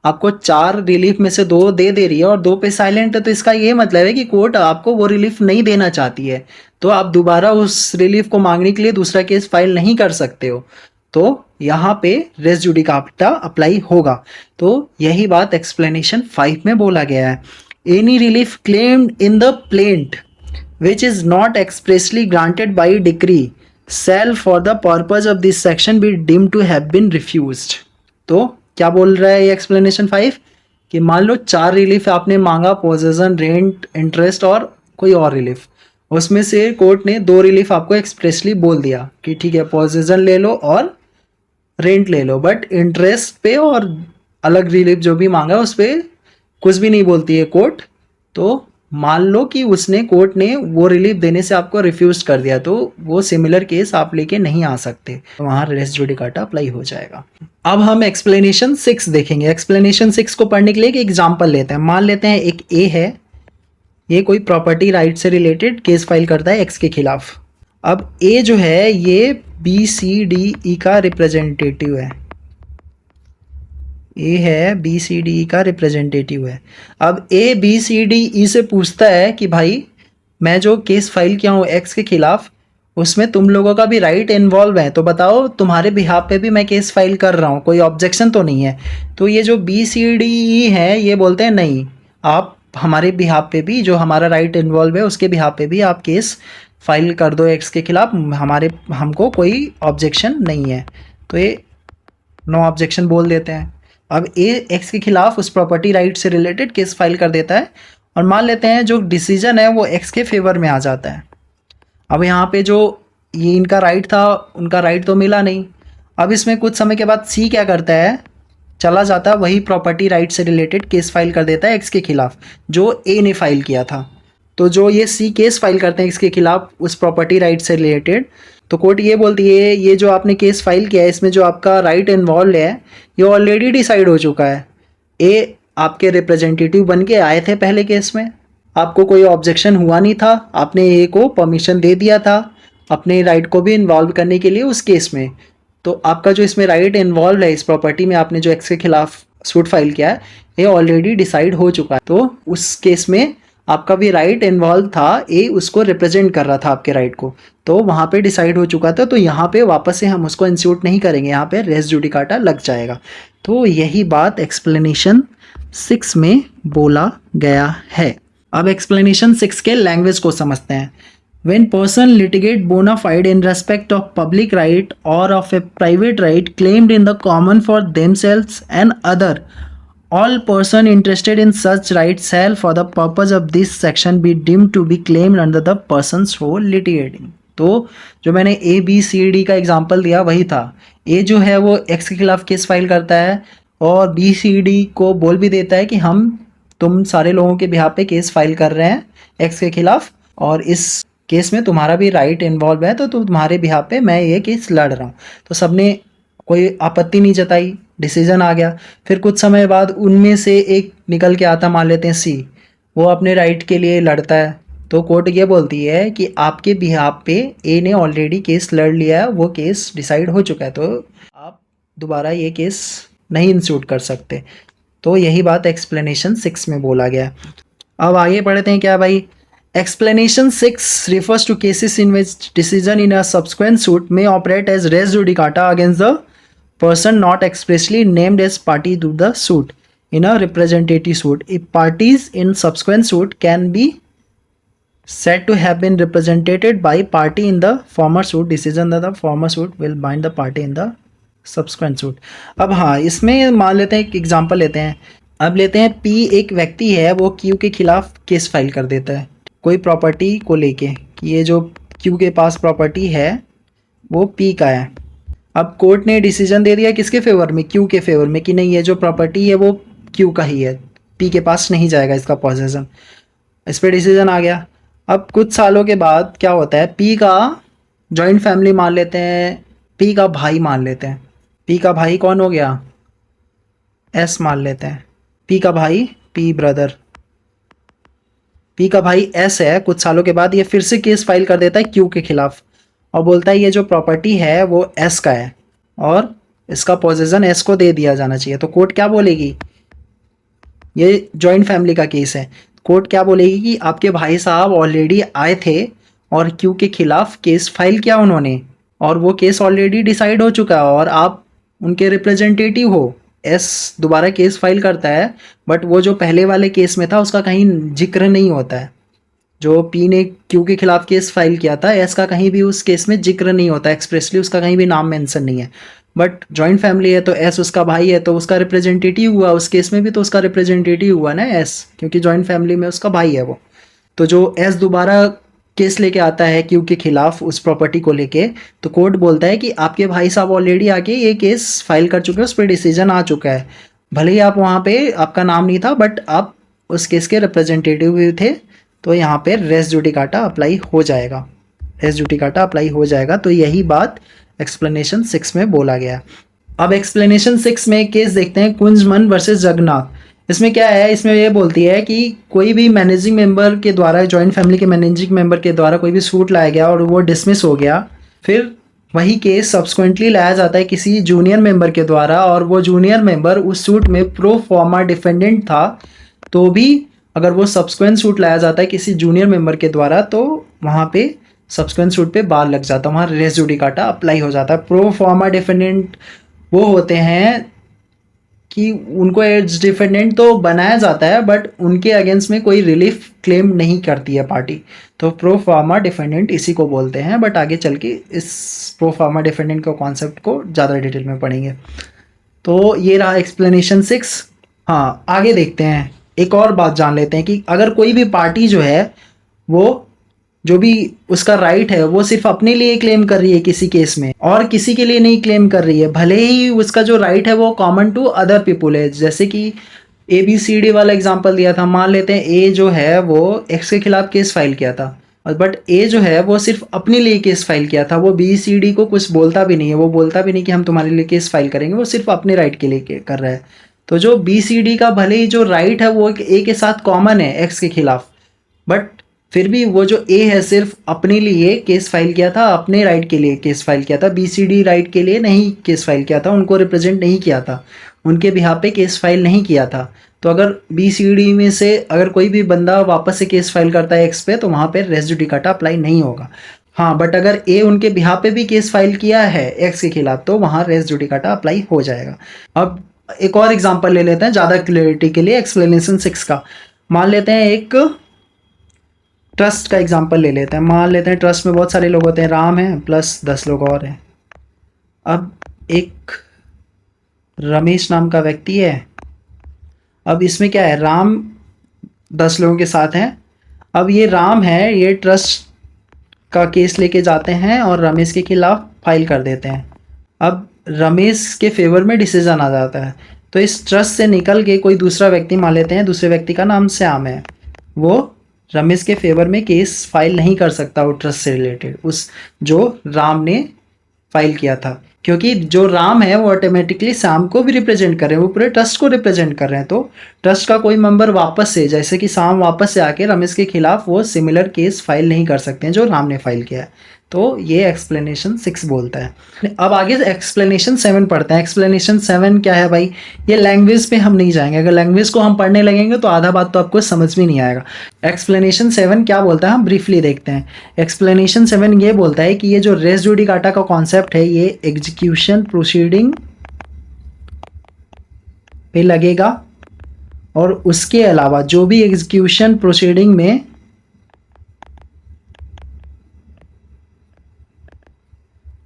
आपको 4 रिलीफ में से 2 दे दे रही है और 2 पे साइलेंट है, तो इसका ये मतलब है कि कोर्ट आपको वो रिलीफ नहीं देना चाहती है, तो आप दोबारा उस रिलीफ को मांगने के लिए दूसरा केस फाइल नहीं कर सकते हो, तो यहाँ पे रेस जुडिकाटा अप्लाई होगा। तो यही बात एक्सप्लेनेशन 5 में बोला गया है। Any relief claimed in the plaint which is not expressly granted by decree shall for the purpose of this section be deemed to have been refused। तो क्या बोल रहा है ये एक्सप्लेनेशन 5 कि मान लो 4 रिलीफ आपने मांगा, पोजेशन, रेंट, इंटरेस्ट और कोई और रिलीफ, उसमें से कोर्ट ने 2 रिलीफ आपको एक्सप्रेसली बोल दिया कि ठीक है पोजेशन ले लो और रेंट ले लो, बट इंटरेस्ट पे और अलग रिलीफ जो भी मांगा उस पर कुछ भी नहीं बोलती है कोर्ट। तो मान लो कि उसने कोर्ट ने वो रिलीफ देने से आपको रिफ्यूज कर दिया, तो वो सिमिलर केस आप लेके नहीं आ सकते, तो वहाँ रेस जुडिकाटा अप्लाई हो जाएगा। अब हम एक्सप्लेनेशन 6 देखेंगे। एक्सप्लेनेशन 6 को पढ़ने के लिए एक एग्जांपल लेते हैं। मान लेते हैं एक ए है, ये कोई प्रॉपर्टी राइट से रिलेटेड केस फाइल करता है एक्स के खिलाफ। अब ए जो है ये बी सी डी ई का रिप्रेजेंटेटिव है, ए है बी सी डी ई का रिप्रेजेंटेटिव है। अब ए बी सी डी ई से पूछता है कि भाई मैं जो केस फाइल किया हूँ एक्स के खिलाफ, उसमें तुम लोगों का भी राइट इन्वॉल्व है, तो बताओ तुम्हारे बिहाफ पे भी मैं केस फाइल कर रहा हूँ, कोई ऑब्जेक्शन तो नहीं है। तो ये जो बी सी डी ई है ये बोलते हैं नहीं, आप हमारे बिहाफ पे भी, जो हमारा राइट इन्वॉल्व है उसके बिहाफ पे भी आप केस फाइल कर दो एक्स के खिलाफ, हमको कोई ऑब्जेक्शन नहीं है। तो ये नो ऑब्जेक्शन बोल देते हैं। अब ए एक्स के खिलाफ उस प्रॉपर्टी राइट से रिलेटेड केस फाइल कर देता है और मान लेते हैं जो डिसीजन है वो एक्स के फेवर में आ जाता है। अब यहाँ पे जो ये इनका राइट था उनका राइट तो मिला नहीं। अब इसमें कुछ समय के बाद सी क्या करता है, चला जाता है वही प्रॉपर्टी राइट से रिलेटेड केस फाइल कर देता है एक्स के खिलाफ जो ए ने फाइल किया था। तो जो ये सी केस फाइल करते हैं एक्स के खिलाफ उस प्रॉपर्टी राइट से रिलेटेड, तो कोर्ट ये बोलती है ये जो आपने केस फाइल किया है इसमें जो आपका राइट इन्वॉल्व है ये ऑलरेडी डिसाइड हो चुका है। ए आपके रिप्रेजेंटेटिव बन के आए थे पहले केस में, आपको कोई ऑब्जेक्शन हुआ नहीं था, आपने ए को परमिशन दे दिया था अपने राइट को भी इन्वॉल्व करने के लिए उस केस में। तो आपका जो इसमें राइट इन्वॉल्व है इस प्रॉपर्टी में आपने जो एक्स के खिलाफ सूट फाइल किया है ये ऑलरेडी डिसाइड हो चुका है। तो उस केस में आपका भी राइट इन्वॉल्व था, ए उसको रिप्रेजेंट कर रहा था आपके राइट को, तो वहाँ पे डिसाइड हो चुका था, तो यहाँ पे वापस से हम उसको इंस्यूट नहीं करेंगे, यहाँ पे रेस जुडिकाटा लग जाएगा। तो यही बात एक्सप्लेनेशन 6 में बोला गया है। अब एक्सप्लेनेशन 6 के लैंग्वेज को समझते हैं। When person litigate bona fide in respect of public right or of a private right claimed in the common for themselves and other all person interested in such right shall for the purpose of this section be deemed to be claimed under the persons who litigating. तो जो मैंने A B C D का example दिया वही था। ए जो है वो एक्स के खिलाफ केस फाइल करता है और बी सी डी को बोल भी देता है कि हम तुम सारे लोगों के बिहाफ पे केस फाइल कर रहे हैं एक्स के खिलाफ, और इस केस में तुम्हारा भी राइट इन्वॉल्व है, तो तुम्हारे बिहाफ पे मैं ये केस लड़ रहा हूँ। तो सबने कोई आपत्ति नहीं जताई, डिसीजन आ गया। फिर कुछ समय बाद उनमें से एक निकल के आता, मान लेते हैं सी, वो अपने राइट के लिए लड़ता है। तो कोर्ट ये बोलती है कि आपके बिहाफ पे ए ने ऑलरेडी केस लड़ लिया है, वो केस डिसाइड हो चुका है, तो आप दोबारा ये केस नहीं इंस्यूट कर सकते। तो यही बात एक्सप्लेनेशन 6 में बोला गया है। अब आगे पढ़ते हैं क्या भाई। Explanation 6 refers to cases in which decision in a subsequent suit may operate as res judicata against the person not expressly named as party to the suit in a representative suit. If parties in subsequent suit can be said to have been represented by party in the former suit, decision of the former suit will bind the party in the subsequent suit. अब हाँ, इसमें मान लेते हैं एक example लेते हैं। अब लेते हैं पी एक व्यक्ति है, वो क्यू के खिलाफ केस फाइल कर देता है कोई प्रॉपर्टी को लेके कि ये जो क्यू के पास प्रॉपर्टी है वो पी का है। अब कोर्ट ने डिसीजन दे दिया किसके फेवर में, क्यू के फेवर में, कि नहीं ये जो प्रॉपर्टी है वो क्यू का ही है, पी के पास नहीं जाएगा इसका पोजेशन। इस पर डिसीजन आ गया। अब कुछ सालों के बाद क्या होता है, पी का जॉइंट फैमिली मान लेते हैं, पी का भाई मान लेते हैं। पी का भाई कौन हो गया, एस मान लेते हैं। पी का भाई, पी ब्रदर, पी का भाई एस है। कुछ सालों के बाद ये फिर से केस फाइल कर देता है क्यू के खिलाफ और बोलता है ये जो प्रॉपर्टी है वो एस का है और इसका पोजेशन एस को दे दिया जाना चाहिए। तो कोर्ट क्या बोलेगी, ये जॉइंट फैमिली का केस है, कोर्ट क्या बोलेगी कि आपके भाई साहब ऑलरेडी आए थे और क्यू के खिलाफ केस फाइल किया उन्होंने और वो केस ऑलरेडी डिसाइड हो चुका है और आप उनके रिप्रेजेंटेटिव हो। एस दोबारा केस फाइल करता है बट वो जो पहले वाले केस में था उसका कहीं जिक्र नहीं होता है। जो पी ने क्यू के खिलाफ केस फाइल किया था, एस का कहीं भी उस केस में जिक्र नहीं होता, एक्सप्रेसली उसका कहीं भी नाम मेंशन नहीं है। बट जॉइंट फैमिली है तो एस उसका भाई है तो उसका रिप्रेजेंटेटिव हुआ, उस केस में भी तो उसका रिप्रेजेंटेटिव हुआ ना एस, क्योंकि जॉइंट फैमिली में उसका भाई है वो। तो जो एस दोबारा केस लेके आता है क्यू के खिलाफ उस प्रॉपर्टी को लेके, तो कोर्ट बोलता है कि आपके भाई साहब ऑलरेडी आके ये केस फाइल कर चुके हैं, उस पर डिसीजन आ चुका है, भले ही आप वहाँ पे आपका नाम नहीं था बट आप उस केस के रिप्रेजेंटेटिव भी थे, तो यहाँ पे रेस जुडिकाटा अप्लाई हो जाएगा, रेस जुडिकाटा अप्लाई हो जाएगा। तो यही बात एक्सप्लेनेशन 6 में बोला गया। अब एक्सप्लेनेशन 6 में केस देखते हैं, कुंजमन वर्सेस जगन्नाथ। इसमें क्या है, इसमें ये बोलती है कि कोई भी मैनेजिंग मेंबर के द्वारा, जॉइंट फैमिली के मैनेजिंग मेंबर के द्वारा कोई भी सूट लाया गया और वो डिसमिस हो गया, फिर वही केस सब्सिक्वेंटली लाया जाता है किसी जूनियर मेंबर के द्वारा और वो जूनियर मेंबर उस सूट में प्रो फॉर्मा डिफेंडेंट था, तो भी अगर वो सब्सिक्वेंट सूट लाया जाता है किसी जूनियर मेंबर के द्वारा तो वहाँ पे सब्सिक्वेंट सूट पे बार लग जाता है, वहाँ रेस जुडिकाटा अप्लाई हो जाता है। प्रो फॉर्मा डिफेंडेंट वो होते हैं कि उनको एज डिफेंडेंट तो बनाया जाता है बट उनके अगेंस्ट में कोई रिलीफ क्लेम नहीं करती है पार्टी, तो प्रो फार्मा डिफेंडेंट इसी को बोलते हैं। बट आगे चल के इस प्रो फार्मा डिफेंडेंट के कॉन्सेप्ट को ज़्यादा डिटेल में पढ़ेंगे। तो ये रहा एक्सप्लेनेशन 6। हाँ, आगे देखते हैं, एक और बात जान लेते हैं कि अगर कोई भी पार्टी जो है वो जो भी उसका राइट है वो सिर्फ अपने लिए क्लेम कर रही है किसी केस में और किसी के लिए नहीं क्लेम कर रही है, भले ही उसका जो राइट है वो कॉमन टू अदर पीपुल है। जैसे कि ए बी सी डी वाला एग्जांपल दिया था, मान लेते हैं ए जो है वो एक्स के खिलाफ केस फाइल किया था बट ए जो है वो सिर्फ अपने लिए केस फाइल किया था, वो बी सी डी को कुछ बोलता भी नहीं है, वो बोलता भी नहीं कि हम तुम्हारे लिए केस फाइल करेंगे, वो सिर्फ अपने राइट के लिए कर रहा है। तो जो बी सी डी का भले ही जो राइट है वो ए के साथ कॉमन है एक्स के खिलाफ, बट फिर भी वो जो ए है सिर्फ अपने लिए केस फाइल किया था, अपने राइट के लिए केस फाइल किया था, बी सी डी राइट के लिए नहीं केस फाइल किया था, उनको रिप्रेजेंट नहीं किया था, उनके बिहाफ पे केस फाइल नहीं किया था। तो अगर बी सी डी में से अगर कोई भी बंदा वापस से केस फाइल करता है एक्स पे तो वहाँ पे रेस जुडिकाटा अप्लाई नहीं होगा। हाँ, बट अगर ए उनके बिहाफ पे भी केस फाइल किया है एक्स के खिलाफ तो वहाँ रेस जुडिकाटा अप्लाई हो जाएगा। अब एक और एग्जाम्पल ले लेते हैं ज़्यादा क्लियरिटी के लिए एक्सप्लेनेशन 6 का। मान लेते हैं एक ट्रस्ट का एग्जांपल ले लेते हैं। मान लेते हैं ट्रस्ट में बहुत सारे लोग होते हैं, राम है प्लस 10 लोग और हैं। अब एक रमेश नाम का व्यक्ति है अब इसमें क्या है, राम 10 लोगों के साथ हैं। अब ये राम है, ये ट्रस्ट का केस लेके जाते हैं और रमेश के खिलाफ फाइल कर देते हैं। अब रमेश के फेवर में डिसीजन आ जाता है, तो इस ट्रस्ट से निकल के कोई दूसरा व्यक्ति मान लेते हैं, दूसरे व्यक्ति का नाम श्याम है, वो रमेश के फेवर में केस फाइल नहीं कर सकता वो ट्रस्ट से रिलेटेड, उस जो राम ने फाइल किया था, क्योंकि जो राम है वो ऑटोमेटिकली श्याम को भी रिप्रेजेंट कर रहे हैं, वो पूरे ट्रस्ट को रिप्रेजेंट कर रहे हैं। तो ट्रस्ट का कोई मेंबर वापस से, जैसे कि श्याम वापस से आके रमेश के खिलाफ वो सिमिलर केस फाइल नहीं कर सकते हैं जो राम ने फाइल किया है। तो ये एक्सप्लेनेशन 6 बोलता है। अब आगे एक्सप्लेनेशन 7 पढ़ते हैं। एक्सप्लेनेशन 7 क्या है भाई, ये लैंग्वेज पे हम नहीं जाएंगे, अगर लैंग्वेज को हम पढ़ने लगेंगे तो आधा बात तो आपको समझ में नहीं आएगा। एक्सप्लेनेशन 7 क्या बोलता है हम ब्रीफली देखते हैं। एक्सप्लेनेशन 7 ये बोलता है कि ये जो रेस जुडिकाटा का कॉन्सेप्ट है ये एग्जीक्यूशन प्रोसीडिंग पे लगेगा, और उसके अलावा जो भी एग्जीक्यूशन प्रोसीडिंग में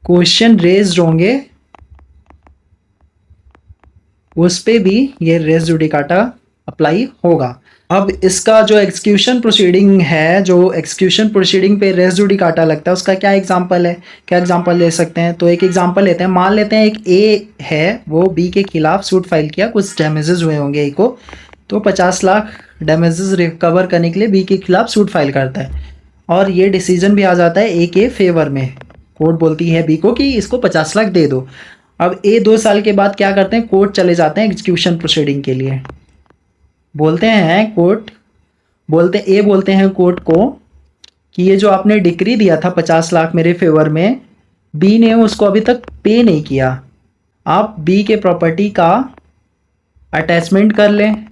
क्वेश्चन रेज्ड होंगे उस पे भी ये रेस जुडिकाटा अप्लाई होगा। अब इसका जो एग्जीक्यूशन प्रोसीडिंग है, जो एक्सक्यूशन प्रोसीडिंग पे रेस जुडिकाटा लगता है, उसका क्या एग्जांपल है, क्या एग्जांपल ले सकते हैं। तो एक एग्जांपल लेते हैं, मान लेते हैं एक ए है, वो बी के खिलाफ सूट फाइल किया, कुछ डैमेजेस हुए होंगे ए को, तो 50 लाख डैमेजेस रिकवर करने के लिए बी के खिलाफ सूट फाइल करता है, और ये डिसीजन भी आ जाता है ए के फेवर में। कोर्ट बोलती है बी को कि इसको 50 लाख दे दो। अब ए 2 साल के बाद क्या करते हैं, कोर्ट चले जाते हैं एग्जीक्यूशन प्रोसीडिंग के लिए। बोलते हैं ए बोलते हैं कोर्ट को कि ये जो आपने डिक्री दिया था 50 लाख मेरे फेवर में, बी ने उसको अभी तक पे नहीं किया, आप बी के प्रॉपर्टी का अटैचमेंट कर लें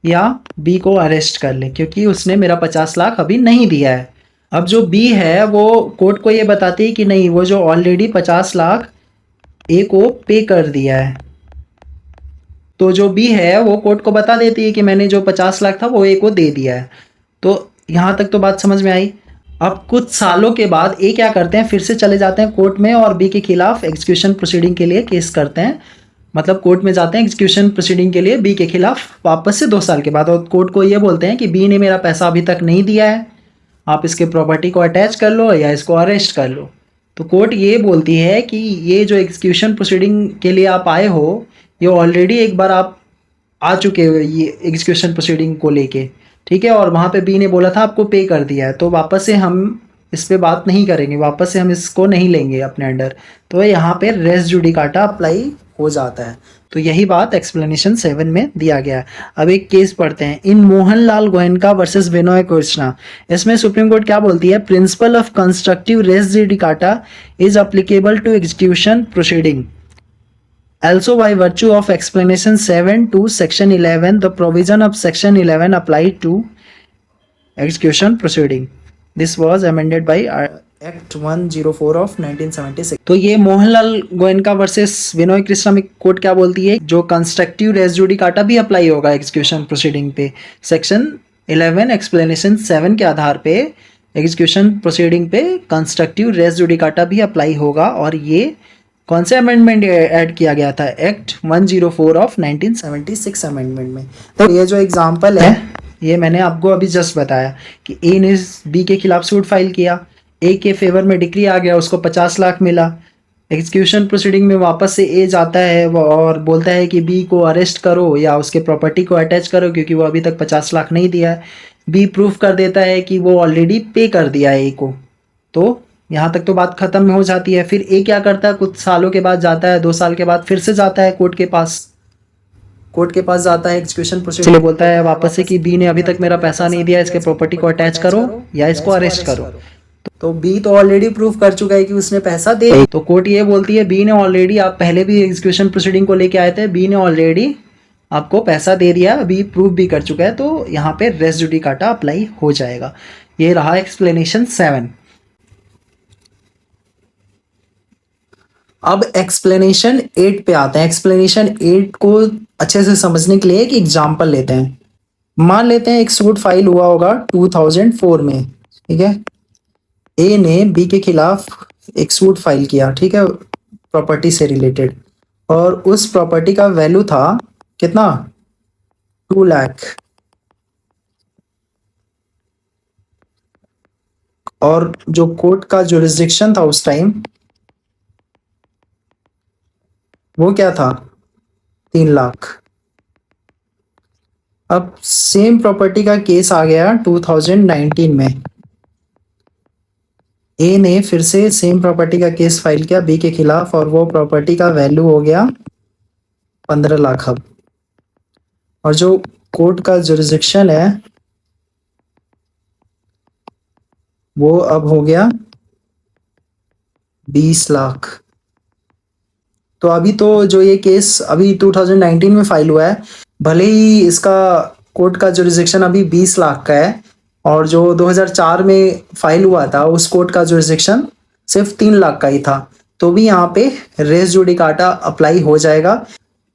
या बी को अरेस्ट कर लें, क्योंकि उसने मेरा 50 लाख अभी नहीं दिया है। अब जो बी है वो कोर्ट को ये बताती है कि नहीं, वो जो ऑलरेडी 50 लाख ए को पे कर दिया है, तो जो बी है वो कोर्ट को बता देती है कि मैंने जो 50 लाख था वो ए को दे दिया है। तो यहाँ तक तो बात समझ में आई। अब कुछ सालों के बाद ए क्या करते हैं, फिर से चले जाते हैं कोर्ट में और बी के खिलाफ एग्जीक्यूशन प्रोसीडिंग के लिए केस करते हैं, मतलब कोर्ट में जाते हैं एग्जीक्यूशन प्रोसीडिंग के लिए बी के खिलाफ वापस से 2 साल के बाद, और कोर्ट को ये बोलते हैं कि बी ने मेरा पैसा अभी तक नहीं दिया है, आप इसके प्रॉपर्टी को अटैच कर लो या इसको अरेस्ट कर लो। तो कोर्ट ये बोलती है कि ये जो एग्जीक्यूशन प्रोसीडिंग के लिए आप आए हो, ये ऑलरेडी एक बार आप आ चुके हो ये एग्जीक्यूशन प्रोसीडिंग को लेके, ठीक है, और वहाँ पे बी ने बोला था आपको पे कर दिया है, तो वापस से हम इस पे बात नहीं करेंगे, वापस से हम इसको नहीं लेंगे अपने अंडर। तो यहाँ पे रेस जुडिकाटा अप्लाई हो जाता है। तो यही बात एक्सप्लेनेशन 7 में दिया गया है। अब एक केस पढ़ते हैं, इन मोहनलाल गोयनका वर्सेस बिनोय कृष्णा। इसमें सुप्रीम कोर्ट क्या बोलती है, principle of constructive res judicata is applicable to execution proceeding also by virtue of explanation 7 to section 11 the provision of section 11 applied to execution proceeding. This was amended by act 104 of 1976। तो ये Mohanlal Goenka versus Vinoy Krishna में court क्या बोलती है, जो constructive res judicata भी apply होगा execution proceeding पे, सेक्शन 11 एक्सप्लेनेशन 7 के आधार पे एग्जीक्यूशन प्रोसीडिंग पे कंस्ट्रक्टिव रेस जुडिकाटा भी अप्लाई होगा। और ये कौन से अमेंडमेंट ऐड किया गया था, एक्ट 104 ऑफ 1976 अमेंडमेंट में। तो ये जो एग्जांपल है ये मैंने आपको अभी जस्ट बताया कि ए ने बी के खिलाफ सूट फाइल किया, ए के फेवर में डिक्री आ गया, उसको 50 लाख मिला, एग्जीक्यूशन प्रोसीडिंग में वापस से ए जाता है और बोलता है कि बी को अरेस्ट करो या उसके प्रॉपर्टी को अटैच करो क्योंकि वो अभी तक 50 लाख नहीं दिया है। बी प्रूफ कर देता है कि वो ऑलरेडी पे कर दिया है ए को, तो यहाँ तक तो बात खत्म हो जाती है। फिर ए क्या करता है, कुछ सालों के बाद जाता है, 2 साल के बाद फिर से जाता है कोर्ट के पास जाता है एग्जीक्यूशन प्रोसीडिंग, बोलता है वापस से कि बी ने अभी तक मेरा पैसा नहीं दिया, इसके प्रॉपर्टी को अटैच करो या इसको अरेस्ट करो। तो बी तो ऑलरेडी प्रूफ कर चुका है कि उसने पैसा दे, तो कोर्ट ये बोलती है बी ने ऑलरेडी, आप पहले भी एग्जीक्यूशन प्रोसीडिंग को लेके आए थे, बी ने ऑलरेडी आपको पैसा दे दिया, अभी प्रूफ भी कर चुका है, तो यहाँ पे रेस जुडिकाटा अप्लाई हो जाएगा। ये रहा एक्सप्लेनेशन 7। अब एक्सप्लेनेशन 8 पे आते हैं। एक्सप्लेनेशन 8 को अच्छे से समझने के लिए एक एग्जांपल लेते हैं। मान लेते हैं एक सूट फाइल हुआ होगा 2004 में, ठीक है, ए ने बी के खिलाफ एक सूट फाइल किया, ठीक है, प्रॉपर्टी से रिलेटेड, और उस प्रॉपर्टी का वैल्यू था कितना, 2 लाख। और जो कोर्ट का जुरिस्डिक्शन था उस टाइम वो क्या था, 3 लाख। अब सेम प्रॉपर्टी का केस आ गया 2019 में। ए ने फिर से सेम प्रॉपर्टी का केस फाइल किया बी के खिलाफ और वो प्रॉपर्टी का वैल्यू हो गया 15 लाख अब। और जो कोर्ट का जुरिस्डिक्शन है वो अब हो गया 20 लाख। तो अभी तो जो ये केस अभी 2019 में फाइल हुआ है, भले ही इसका कोर्ट का जुरिस्डिक्शन अभी 20 लाख का है और जो 2004 में फाइल हुआ था उस कोर्ट का जुरिस्डिक्शन सिर्फ 3 लाख का ही था, तो भी यहाँ पे रेस जुडिकाटा अप्लाई हो जाएगा।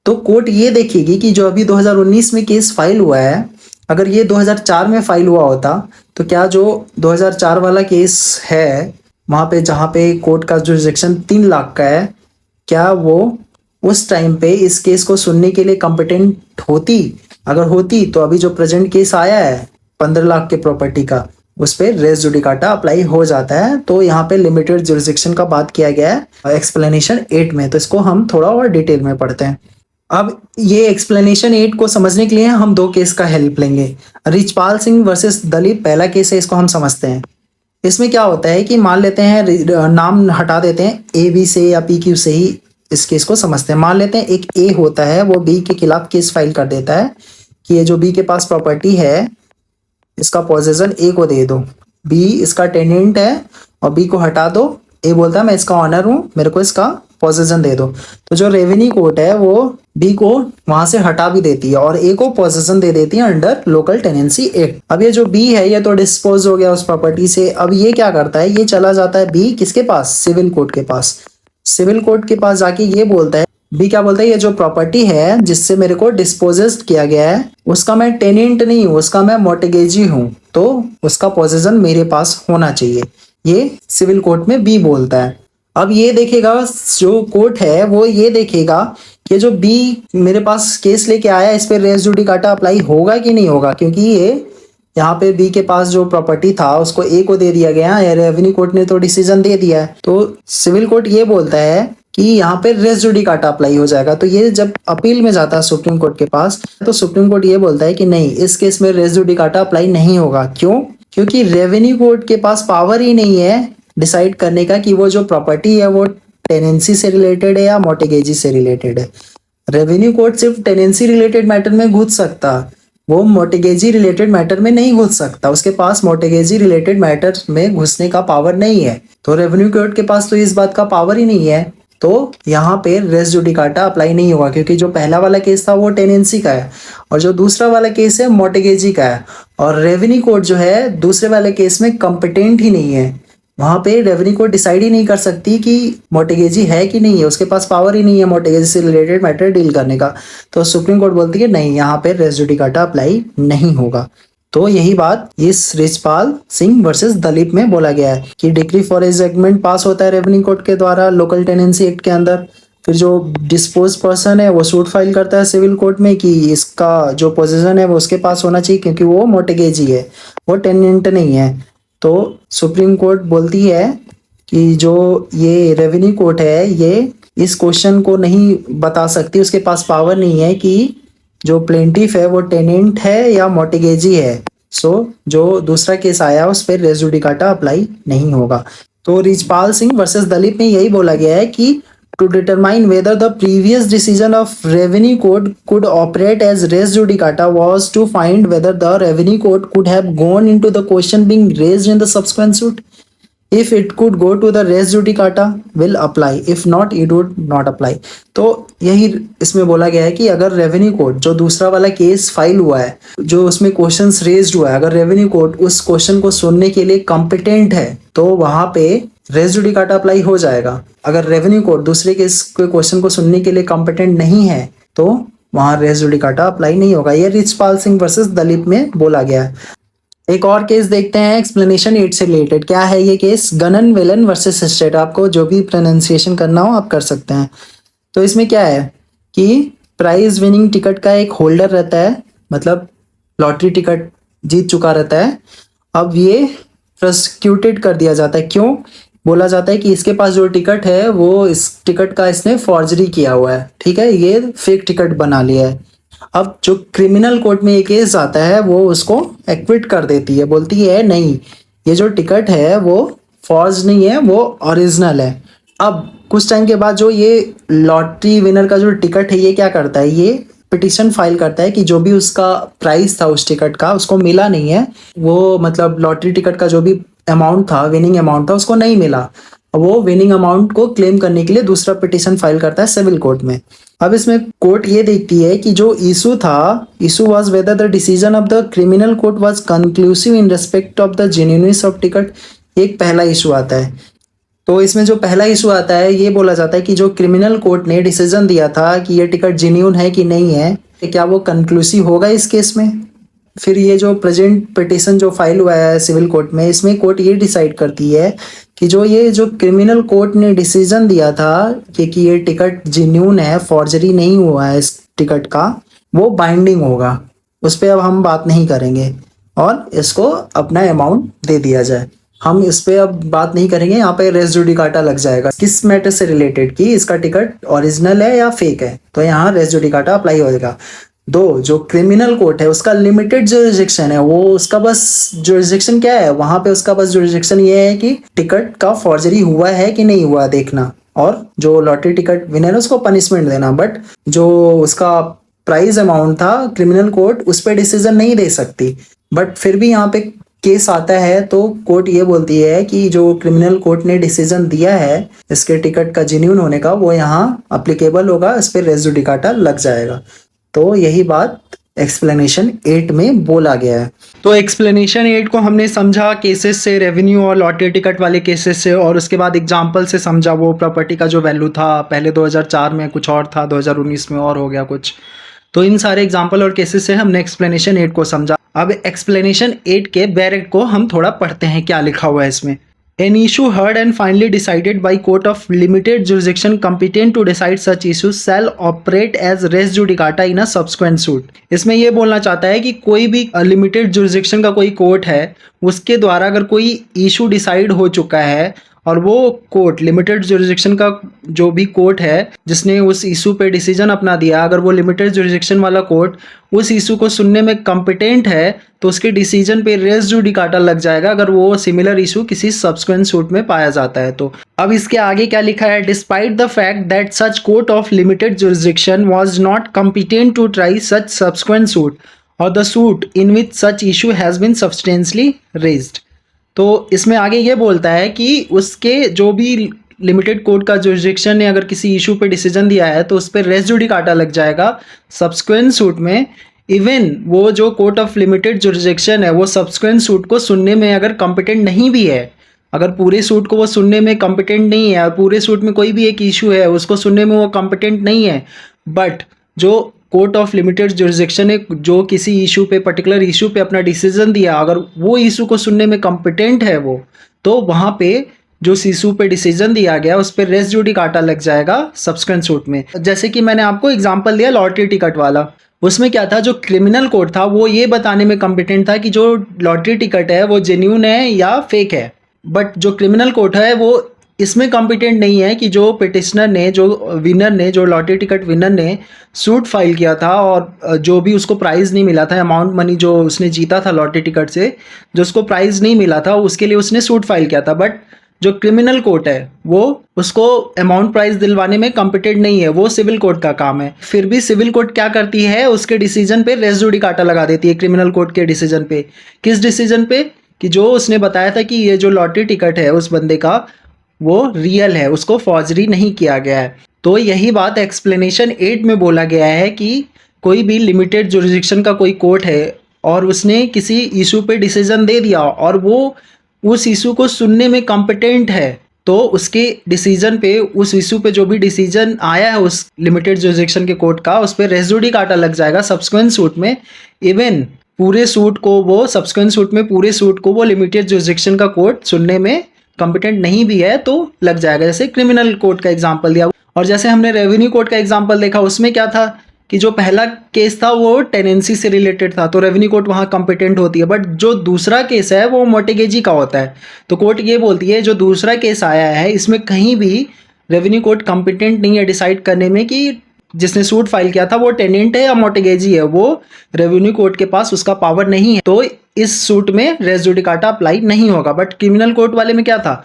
तो कोर्ट ये देखेगी कि जो अभी 2019 में केस फाइल हुआ है, अगर ये 2004 में फाइल हुआ होता तो क्या जो 2004 वाला केस है वहां पे जहां पे कोर्ट का जुरिस्डिक्शन 3 लाख का है, क्या वो उस टाइम पे इस केस को सुनने के लिए कॉम्पिटेंट होती? अगर होती तो अभी जो प्रेजेंट केस आया है 15 लाख के प्रॉपर्टी का उस पे रेस जुडिकाटा अप्लाई हो जाता है। तो यहाँ पे लिमिटेड जुरिस्डिक्शन का बात किया गया है एक्सप्लेनेशन 8 में, तो इसको हम थोड़ा और डिटेल में पढ़ते हैं। अब ये एक्सप्लेनेशन 8 को समझने के लिए हम 2 केस का हेल्प लेंगे। रिचपाल सिंह वर्सेस दलीप पहला केस है, इसको हम समझते हैं। इसमें क्या होता है कि मान लेते हैं नाम हटा देते हैं ए बी से या पी क्यू से ही इस केस को समझते हैं। मान लेते हैं एक ए होता है वो बी के खिलाफ केस फाइल कर देता है कि ये जो बी के पास प्रॉपर्टी है इसका पोजेशन ए को दे दो। बी इसका टेनेंट है और बी को हटा दो। ए बोलता है मैं इसका ऑनर हूँ, मेरे को इसका पोजेशन दे दो। तो जो रेवेन्यू कोर्ट है वो बी को वहां से हटा भी देती है और ए को पोजेशन दे देती है अंडर लोकल टेनेंसी एक्ट। अब ये जो बी है ये तो डिस्पोज हो गया उस प्रॉपर्टी से। अब ये क्या करता है, ये चला जाता है बी किसके पास, सिविल कोर्ट के पास। सिविल कोर्ट के पास जाके ये बोलता है, बी क्या बोलता है, ये जो प्रॉपर्टी है जिससे मेरे को डिस्पोजेस्ट किया गया है उसका मैं टेनेंट नहीं हूँ, उसका मैं मॉर्टगेजी हूँ, तो उसका पोजेशन मेरे पास होना चाहिए। ये सिविल कोर्ट में बी बोलता है। अब ये देखेगा जो कोर्ट है वो ये देखेगा कि जो बी मेरे पास केस लेके आया इस पे रेस जुडिकाटा अप्लाई होगा कि नहीं होगा, क्योंकि ये यहाँ पे बी के पास जो प्रॉपर्टी था उसको ए को दे दिया गया है, रेवेन्यू कोर्ट ने तो डिसीजन दे दिया है। तो सिविल कोर्ट ये बोलता है कि यहाँ पे रेस जुडिकाटा अप्लाई हो जाएगा। तो ये जब अपील में जाता है सुप्रीम कोर्ट के पास तो सुप्रीम कोर्ट ये बोलता है कि नहीं, इस केस में रेस जुडिकाटा अप्लाई नहीं होगा। क्यों? क्योंकि रेवेन्यू कोर्ट के पास पावर ही नहीं है डिसाइड करने का कि वो जो प्रॉपर्टी है वो टेनेंसी से रिलेटेड है या मॉर्टगेजी से रिलेटेड है। रेवेन्यू कोर्ट सिर्फ टेनेंसी रिलेटेड मैटर में घुस सकता, वो मॉर्टगेजी रिलेटेड मैटर में नहीं घुस सकता। उसके पास मॉर्टगेजी रिलेटेड मैटर में घुसने का पावर नहीं है। तो रेवेन्यू कोर्ट के पास तो इस बात का पावर ही नहीं है। तो यहाँ पे रेस जुडिकाटा अप्लाई नहीं होगा क्योंकि जो पहला वाला केस था वो टेनेंसी का है और जो दूसरा वाला केस है मॉर्टगेजी का है। और रेवेन्यू कोर्ट जो है दूसरे वाले केस में कॉम्पिटेंट ही नहीं है। वहां पे रेवेन्यू कोर्ट डिसाइड ही नहीं कर सकती कि मॉर्टगेजी है कि नहीं है, उसके पास पावर ही नहीं है मॉर्टगेजी से रिलेटेड मैटर डील करने का। तो सुप्रीम कोर्ट बोलती है नहीं, यहाँ पे रेस जुडिकाटा अप्लाई नहीं होगा। तो यही बात इस रिचपाल सिंह वर्सेस दलीप में बोला गया है कि डिक्री फॉर एजमेंट पास होता है रेवेन्यू कोर्ट के द्वारा लोकल टेनेंसी एक्ट के अंदर। फिर जो डिस्पोज पर्सन है वो सूट फाइल करता है सिविल कोर्ट में कि इसका जो पोजीशन है वो उसके पास होना चाहिए क्योंकि वो मॉर्टगेजी है, वो टेनेंट नहीं है। तो सुप्रीम कोर्ट बोलती है कि जो ये रेवेन्यू कोर्ट है ये इस क्वेश्चन को नहीं बता सकती, उसके पास पावर नहीं है कि जो प्लेंटिफ है वो टेनेंट है या मॉर्टगेजी है। सो जो दूसरा केस आया उस पर रेस जुडिकाटा अप्लाई नहीं होगा। तो रिचपाल सिंह वर्सेस दलीप में यही बोला गया है कि to determine whether the previous decision of revenue court could operate as res judicata was to find whether the revenue court could have gone into the question being raised in the subsequent suit. If it could go to the res judicata will apply, if not it would not apply. तो यही इसमें बोला गया है कि अगर revenue court जो दूसरा वाला केस फाइल हुआ है जो उसमें क्वेश्चंस रेज्ड हुआ है, अगर रेवेन्यू कोर्ट उस क्वेश्चन को सुनने के लिए कॉम्पिटेंट है तो वहां पे रेस जुडिकाटा अप्लाई हो जाएगा। अगर रेवेन्यू कोर्ट दूसरे केस के क्वेश्चन को सुनने के लिए कॉम्पिटेंट नहीं है तो वहां रेस जुडिकाटा अप्लाई नहीं होगा। ये रिचपाल सिंह वर्सेस दलीप में बोला गया है। एक और केस देखते हैं एक्सप्लेनेशन 8 से रिलेटेड। क्या है ये case? Ganan Velan versus state. आपको जो भी प्रोनाउंसिएशन करना हो आप कर सकते हैं। तो इसमें क्या है कि प्राइज विनिंग टिकट का एक होल्डर रहता है, मतलब लॉटरी टिकट जीत चुका रहता है, अब ये प्रोसिक्यूटेड कर दिया जाता है। क्यों? बोला जाता है कि इसके पास जो टिकट है वो इस टिकट का इसने फॉर्जरी किया हुआ है, ठीक है, ये फेक टिकट बना लिया है। अब जो क्रिमिनल कोर्ट में ये केस आता है वो उसको एक्विट कर देती है, बोलती है नहीं, ये जो टिकट है वो फॉर्ज नहीं है, वो ओरिजिनल है। अब कुछ टाइम के बाद जो ये लॉटरी विनर का जो टिकट है ये क्या करता है, ये पिटिशन फाइल करता है कि जो भी उसका प्राइस था उस टिकट का उसको मिला नहीं है, वो मतलब लॉटरी टिकट का जो भी अमाउंट था, विनिंग अमाउंट था, उसको नहीं मिला। वो विनिंग अमाउंट को क्लेम करने के लिए दूसरा पिटिशन फाइल करता है सिविल कोर्ट में। अब इसमें कोर्ट ये देखती है कि जो इशू था, issue was whether the decision of the criminal court was conclusive in respect of the genuineness of ticket. एक पहला इशू आता है। तो इसमें जो पहला इशू आता है ये बोला जाता है कि जो क्रिमिनल कोर्ट ने डिसीजन दिया था कि ये टिकट जेन्युइन है कि नहीं है, क्या वो कंक्लूसिव होगा इस केस में। फिर ये जो प्रेजेंट पिटिशन जो फाइल हुआ है सिविल कोर्ट में, इसमें कोर्ट ये डिसाइड करती है कि जो क्रिमिनल कोर्ट ने डिसीजन दिया था कि ये टिकट जेन्युइन है, फॉर्जरी नहीं हुआ है इस टिकट का, वो बाइंडिंग होगा, उस पर अब हम बात नहीं करेंगे और इसको अपना अमाउंट दे दिया जाए। हम इस पे अब बात नहीं करेंगे, यहाँ पे रेस जुडिकाटा लग जाएगा किस मैटर से रिलेटेड, कि इसका टिकट ओरिजिनल है या फेक है, तो यहाँ रेस जुडिकाटा अप्लाई होगा। दो, जो क्रिमिनल कोर्ट है उसका लिमिटेड जुरिसडिक्शन है, वो उसका बस जुरिसडिक्शन क्या है, वहां पे उसका बस जुरिसडिक्शन ये है कि टिकट का फॉर्जरी हुआ है कि नहीं हुआ देखना, और जो लॉटरी टिकट विनर है उसको पनिशमेंट देना। बट जो उसका प्राइस अमाउंट था क्रिमिनल कोर्ट उस पर डिसीजन नहीं दे सकती। बट फिर भी यहाँ पे केस आता है तो कोर्ट ये बोलती है कि जो क्रिमिनल कोर्ट ने डिसीजन दिया है इसके टिकट का जेन्युइन होने का, वो यहाँ अप्लीकेबल होगा, इस पर रेस जुडिकाटा लग जाएगा। तो यही बात एक्सप्लेनेशन 8 में बोला गया है। तो एक्सप्लेनेशन 8 को हमने समझा केसेस से, रेवेन्यू और लॉटरी टिकट वाले केसेस से, और उसके बाद एग्जांपल से समझा वो प्रॉपर्टी का जो वैल्यू था पहले 2004 में कुछ और था, 2019 में और हो गया कुछ। तो इन सारे एग्जांपल और केसेस से हमने एक्सप्लेनेशन 8 को समझा। अब एक्सप्लेनेशन 8 के बैरेक्ट को हम थोड़ा पढ़ते हैं क्या लिखा हुआ है इसमें। An issue heard and finally decided by court of limited jurisdiction competent to decide such issues shall operate as res judicata in a subsequent suit। इसमें ये बोलना चाहता है कि कोई भी लिमिटेड जुरिसडिक्शन का कोई कोर्ट है, उसके द्वारा अगर कोई इशू डिसाइड हो चुका है और वो कोर्ट लिमिटेड जुरिसडिक्शन का जो भी कोर्ट है जिसने उस इशू पे डिसीजन अपना दिया, अगर वो लिमिटेड जुरिसडिक्शन वाला कोर्ट उस इशू को सुनने में कॉम्पिटेंट है तो उसके डिसीजन पे रेस जुडिकाटा लग जाएगा अगर वो सिमिलर इशू किसी सब्सिक्वेंट सूट में पाया जाता है। तो अब इसके आगे क्या लिखा है, despite the fact that such court of limited jurisdiction was not competent to try such subsequent suit or the suit in which such issue has been substantially raised. तो इसमें आगे ये बोलता है कि उसके जो भी लिमिटेड कोर्ट का जुरिसडिक्शन ने अगर किसी इशू पे डिसीजन दिया है तो उस पर रेस जुडिकाटा लग जाएगा सब्सिक्वेंट सूट में। इवन वो जो कोर्ट ऑफ लिमिटेड जुरिसडिक्शन है वो सब्सिक्वेंट सूट को सुनने में अगर कॉम्पिटेंट नहीं भी है, अगर पूरे सूट को वो सुनने में कॉम्पिटेंट नहीं है और पूरे सूट में कोई भी एक इशू है उसको सुनने में वो कॉम्पिटेंट नहीं है, बट जो कोर्ट ऑफ लिमिटेड जुरिसडिक्शन ने जो किसी इशू पे पर्टिकुलर इशू पे अपना डिसीजन दिया, अगर वो इशू को सुनने में कॉम्पिटेंट है वो, तो वहाँ पे जो इशू पे डिसीजन दिया गया उस पर रेस जुडिकाटा लग जाएगा सब्सिक्वेंट सूट में। जैसे कि मैंने आपको एग्जांपल दिया लॉटरी टिकट वाला, उसमें क्या था, जो क्रिमिनल कोर्ट था वो ये बताने में कॉम्पिटेंट था कि जो लॉटरी टिकट है वो जेन्युइन है या फेक है। बट जो क्रिमिनल कोर्ट है वो इसमें कॉम्पिटेंट नहीं है कि जो पिटिशनर ने, जो विनर ने, जो लॉटरी टिकट विनर ने सूट फाइल किया था और जो भी उसको प्राइज़ नहीं मिला था, अमाउंट मनी जो उसने जीता था लॉटरी टिकट से, जो उसको प्राइज़ नहीं मिला था उसके लिए उसने सूट फाइल किया था। बट जो क्रिमिनल कोर्ट है वो उसको अमाउंट प्राइस दिलवाने में कॉम्पिटेंट नहीं है, वो सिविल कोर्ट का काम है। फिर भी सिविल कोर्ट क्या करती है, उसके डिसीजन पे रेस जुडिकाटा लगा देती है क्रिमिनल कोर्ट के डिसीजन पे। किस डिसीजन पे, कि जो उसने बताया था कि ये जो लॉटरी टिकट है उस बंदे का वो रियल है, उसको फॉर्जरी नहीं किया गया है। तो यही बात एक्सप्लेनेशन 8 में बोला गया है कि कोई भी लिमिटेड जुरिसडिक्शन का कोई कोर्ट है और उसने किसी इशू पे डिसीजन दे दिया और वो उस इशू को सुनने में कॉम्पिटेंट है, तो उसके डिसीजन पे, उस इशू पे जो भी डिसीजन आया है उस लिमिटेड जुरिसडिक्शन के कोर्ट का, उस पर रेस जुडिकाटा लग जाएगा सब्सिक्वेंट सूट में। इवन पूरे सूट को वो सब्सिक्वेंट सूट में पूरे सूट को वो लिमिटेड जुरिसडिक्शन का कोर्ट सुनने में कॉम्पिटेंट नहीं भी है तो लग जाएगा। जैसे क्रिमिनल कोर्ट का एग्जाम्पल दिया, और जैसे हमने रेवेन्यू कोर्ट का एग्जाम्पल देखा उसमें क्या था कि जो पहला केस था वो टेनेंसी से रिलेटेड था, तो रेवेन्यू कोर्ट वहाँ कॉम्पिटेंट होती है, बट जो दूसरा केस है वो मोर्टगेजी का होता है। तो कोर्ट ये बोलती है जो दूसरा केस आया है इसमें कहीं भी रेवेन्यू कोर्ट कॉम्पिटेंट नहीं है डिसाइड करने में कि जिसने सूट फाइल किया था वो टेनेंट है या मोर्टगेजी है, वो रेवेन्यू कोर्ट के पास उसका पावर नहीं है, तो इस सूट में रेस जुडिकाटा अप्लाई नहीं होगा। बट क्रिमिनल कोर्ट वाले में क्या था,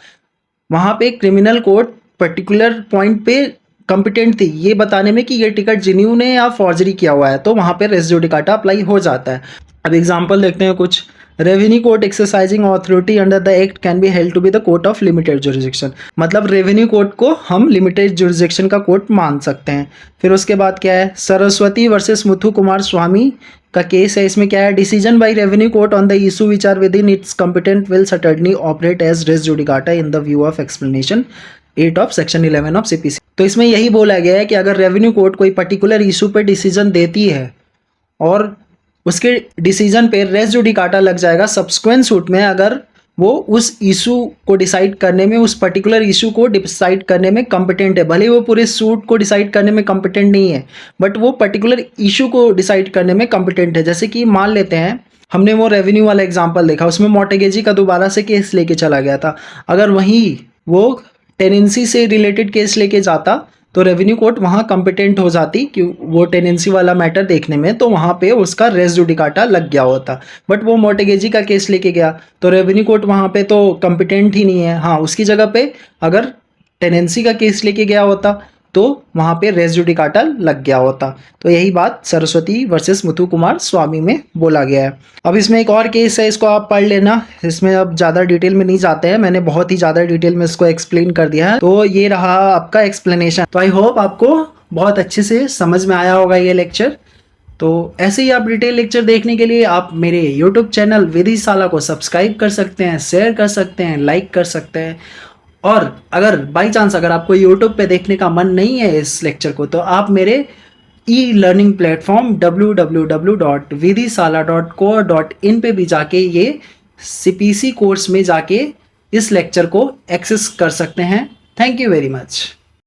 वहां पे क्रिमिनल कोर्ट पर्टिकुलर पॉइंट पे कॉम्पिटेंट थी ये बताने में कि ये टिकट जेन्युइन है या फॉर्जरी किया हुआ है, तो वहां पे रेस जुडिकाटा अप्लाई हो जाता है। अब एग्जांपल देखते हैं कुछ। Revenue court exercising authority under the act can be held to be the court of limited jurisdiction, मतलब रेवेन्यू कोर्ट को हम लिमिटेड जुरिसडिक्शन का कोर्ट मान सकते हैं। फिर उसके बाद क्या है, सरस्वती वर्सेस मुथु कुमार स्वामी का केस है। इसमें क्या है, decision by revenue court on the issue which are within its competent will certainly operate as res judicata in the view of explanation 8 of section 11 of CPC. तो इसमें यही बोला गया है कि अगर रेवेन्यू कोर्ट कोई पर्टिकुलर इशू पे डिसीजन देती है और उसके डिसीजन पे रेस जुडिकाटा लग जाएगा सब्सिक्वेंट सूट में, अगर वो उस इशू को डिसाइड करने में, उस पर्टिकुलर इशू को डिसाइड करने में कॉम्पिटेंट है, भले वो पूरे सूट को डिसाइड करने में कॉम्पिटेंट नहीं है बट वो पर्टिकुलर इशू को डिसाइड करने में कॉम्पिटेंट है। जैसे कि मान लेते हैं हमने वो रेवेन्यू वाला एग्जांपल देखा, उसमें मोर्टगेजी का दोबारा से केस लेके चला गया था, अगर वहीं वो टेनेंसी से रिलेटेड केस लेके जाता तो रेवेन्यू कोर्ट वहाँ कॉम्पिटेंट हो जाती कि वो टेनेंसी वाला मैटर देखने में, तो वहाँ पे उसका रेस जुडिकाटा लग गया होता। बट वो मोर्टगेजी का केस लेके गया तो रेवेन्यू कोर्ट वहाँ पे तो कॉम्पिटेंट ही नहीं है। हाँ, उसकी जगह पे अगर टेनेंसी का केस लेके गया होता तो वहाँ पे रेस जुडिकाटा लग गया होता। तो यही बात सरस्वती वर्सेस मुथु कुमार स्वामी में बोला गया है। अब इसमें एक और केस है, इसको आप पढ़ लेना, इसमें अब ज़्यादा डिटेल में नहीं जाते हैं, मैंने बहुत ही ज़्यादा डिटेल में इसको एक्सप्लेन कर दिया है। तो ये रहा आपका एक्सप्लेनेशन। तो आई होप आपको बहुत अच्छे से समझ में आया होगा ये लेक्चर। तो ऐसे ही आप डिटेल लेक्चर देखने के लिए आप मेरे यूट्यूब चैनल विधिशाला को सब्सक्राइब कर सकते हैं, शेयर कर सकते हैं, लाइक कर सकते हैं। और अगर बाई चांस अगर आपको यूट्यूब पे देखने का मन नहीं है इस लेक्चर को, तो आप मेरे ई लर्निंग प्लेटफॉर्म www.vidhisala.co.in पे भी जाके ये सीपीसी कोर्स में जाके इस लेक्चर को एक्सेस कर सकते हैं। Thank you very much.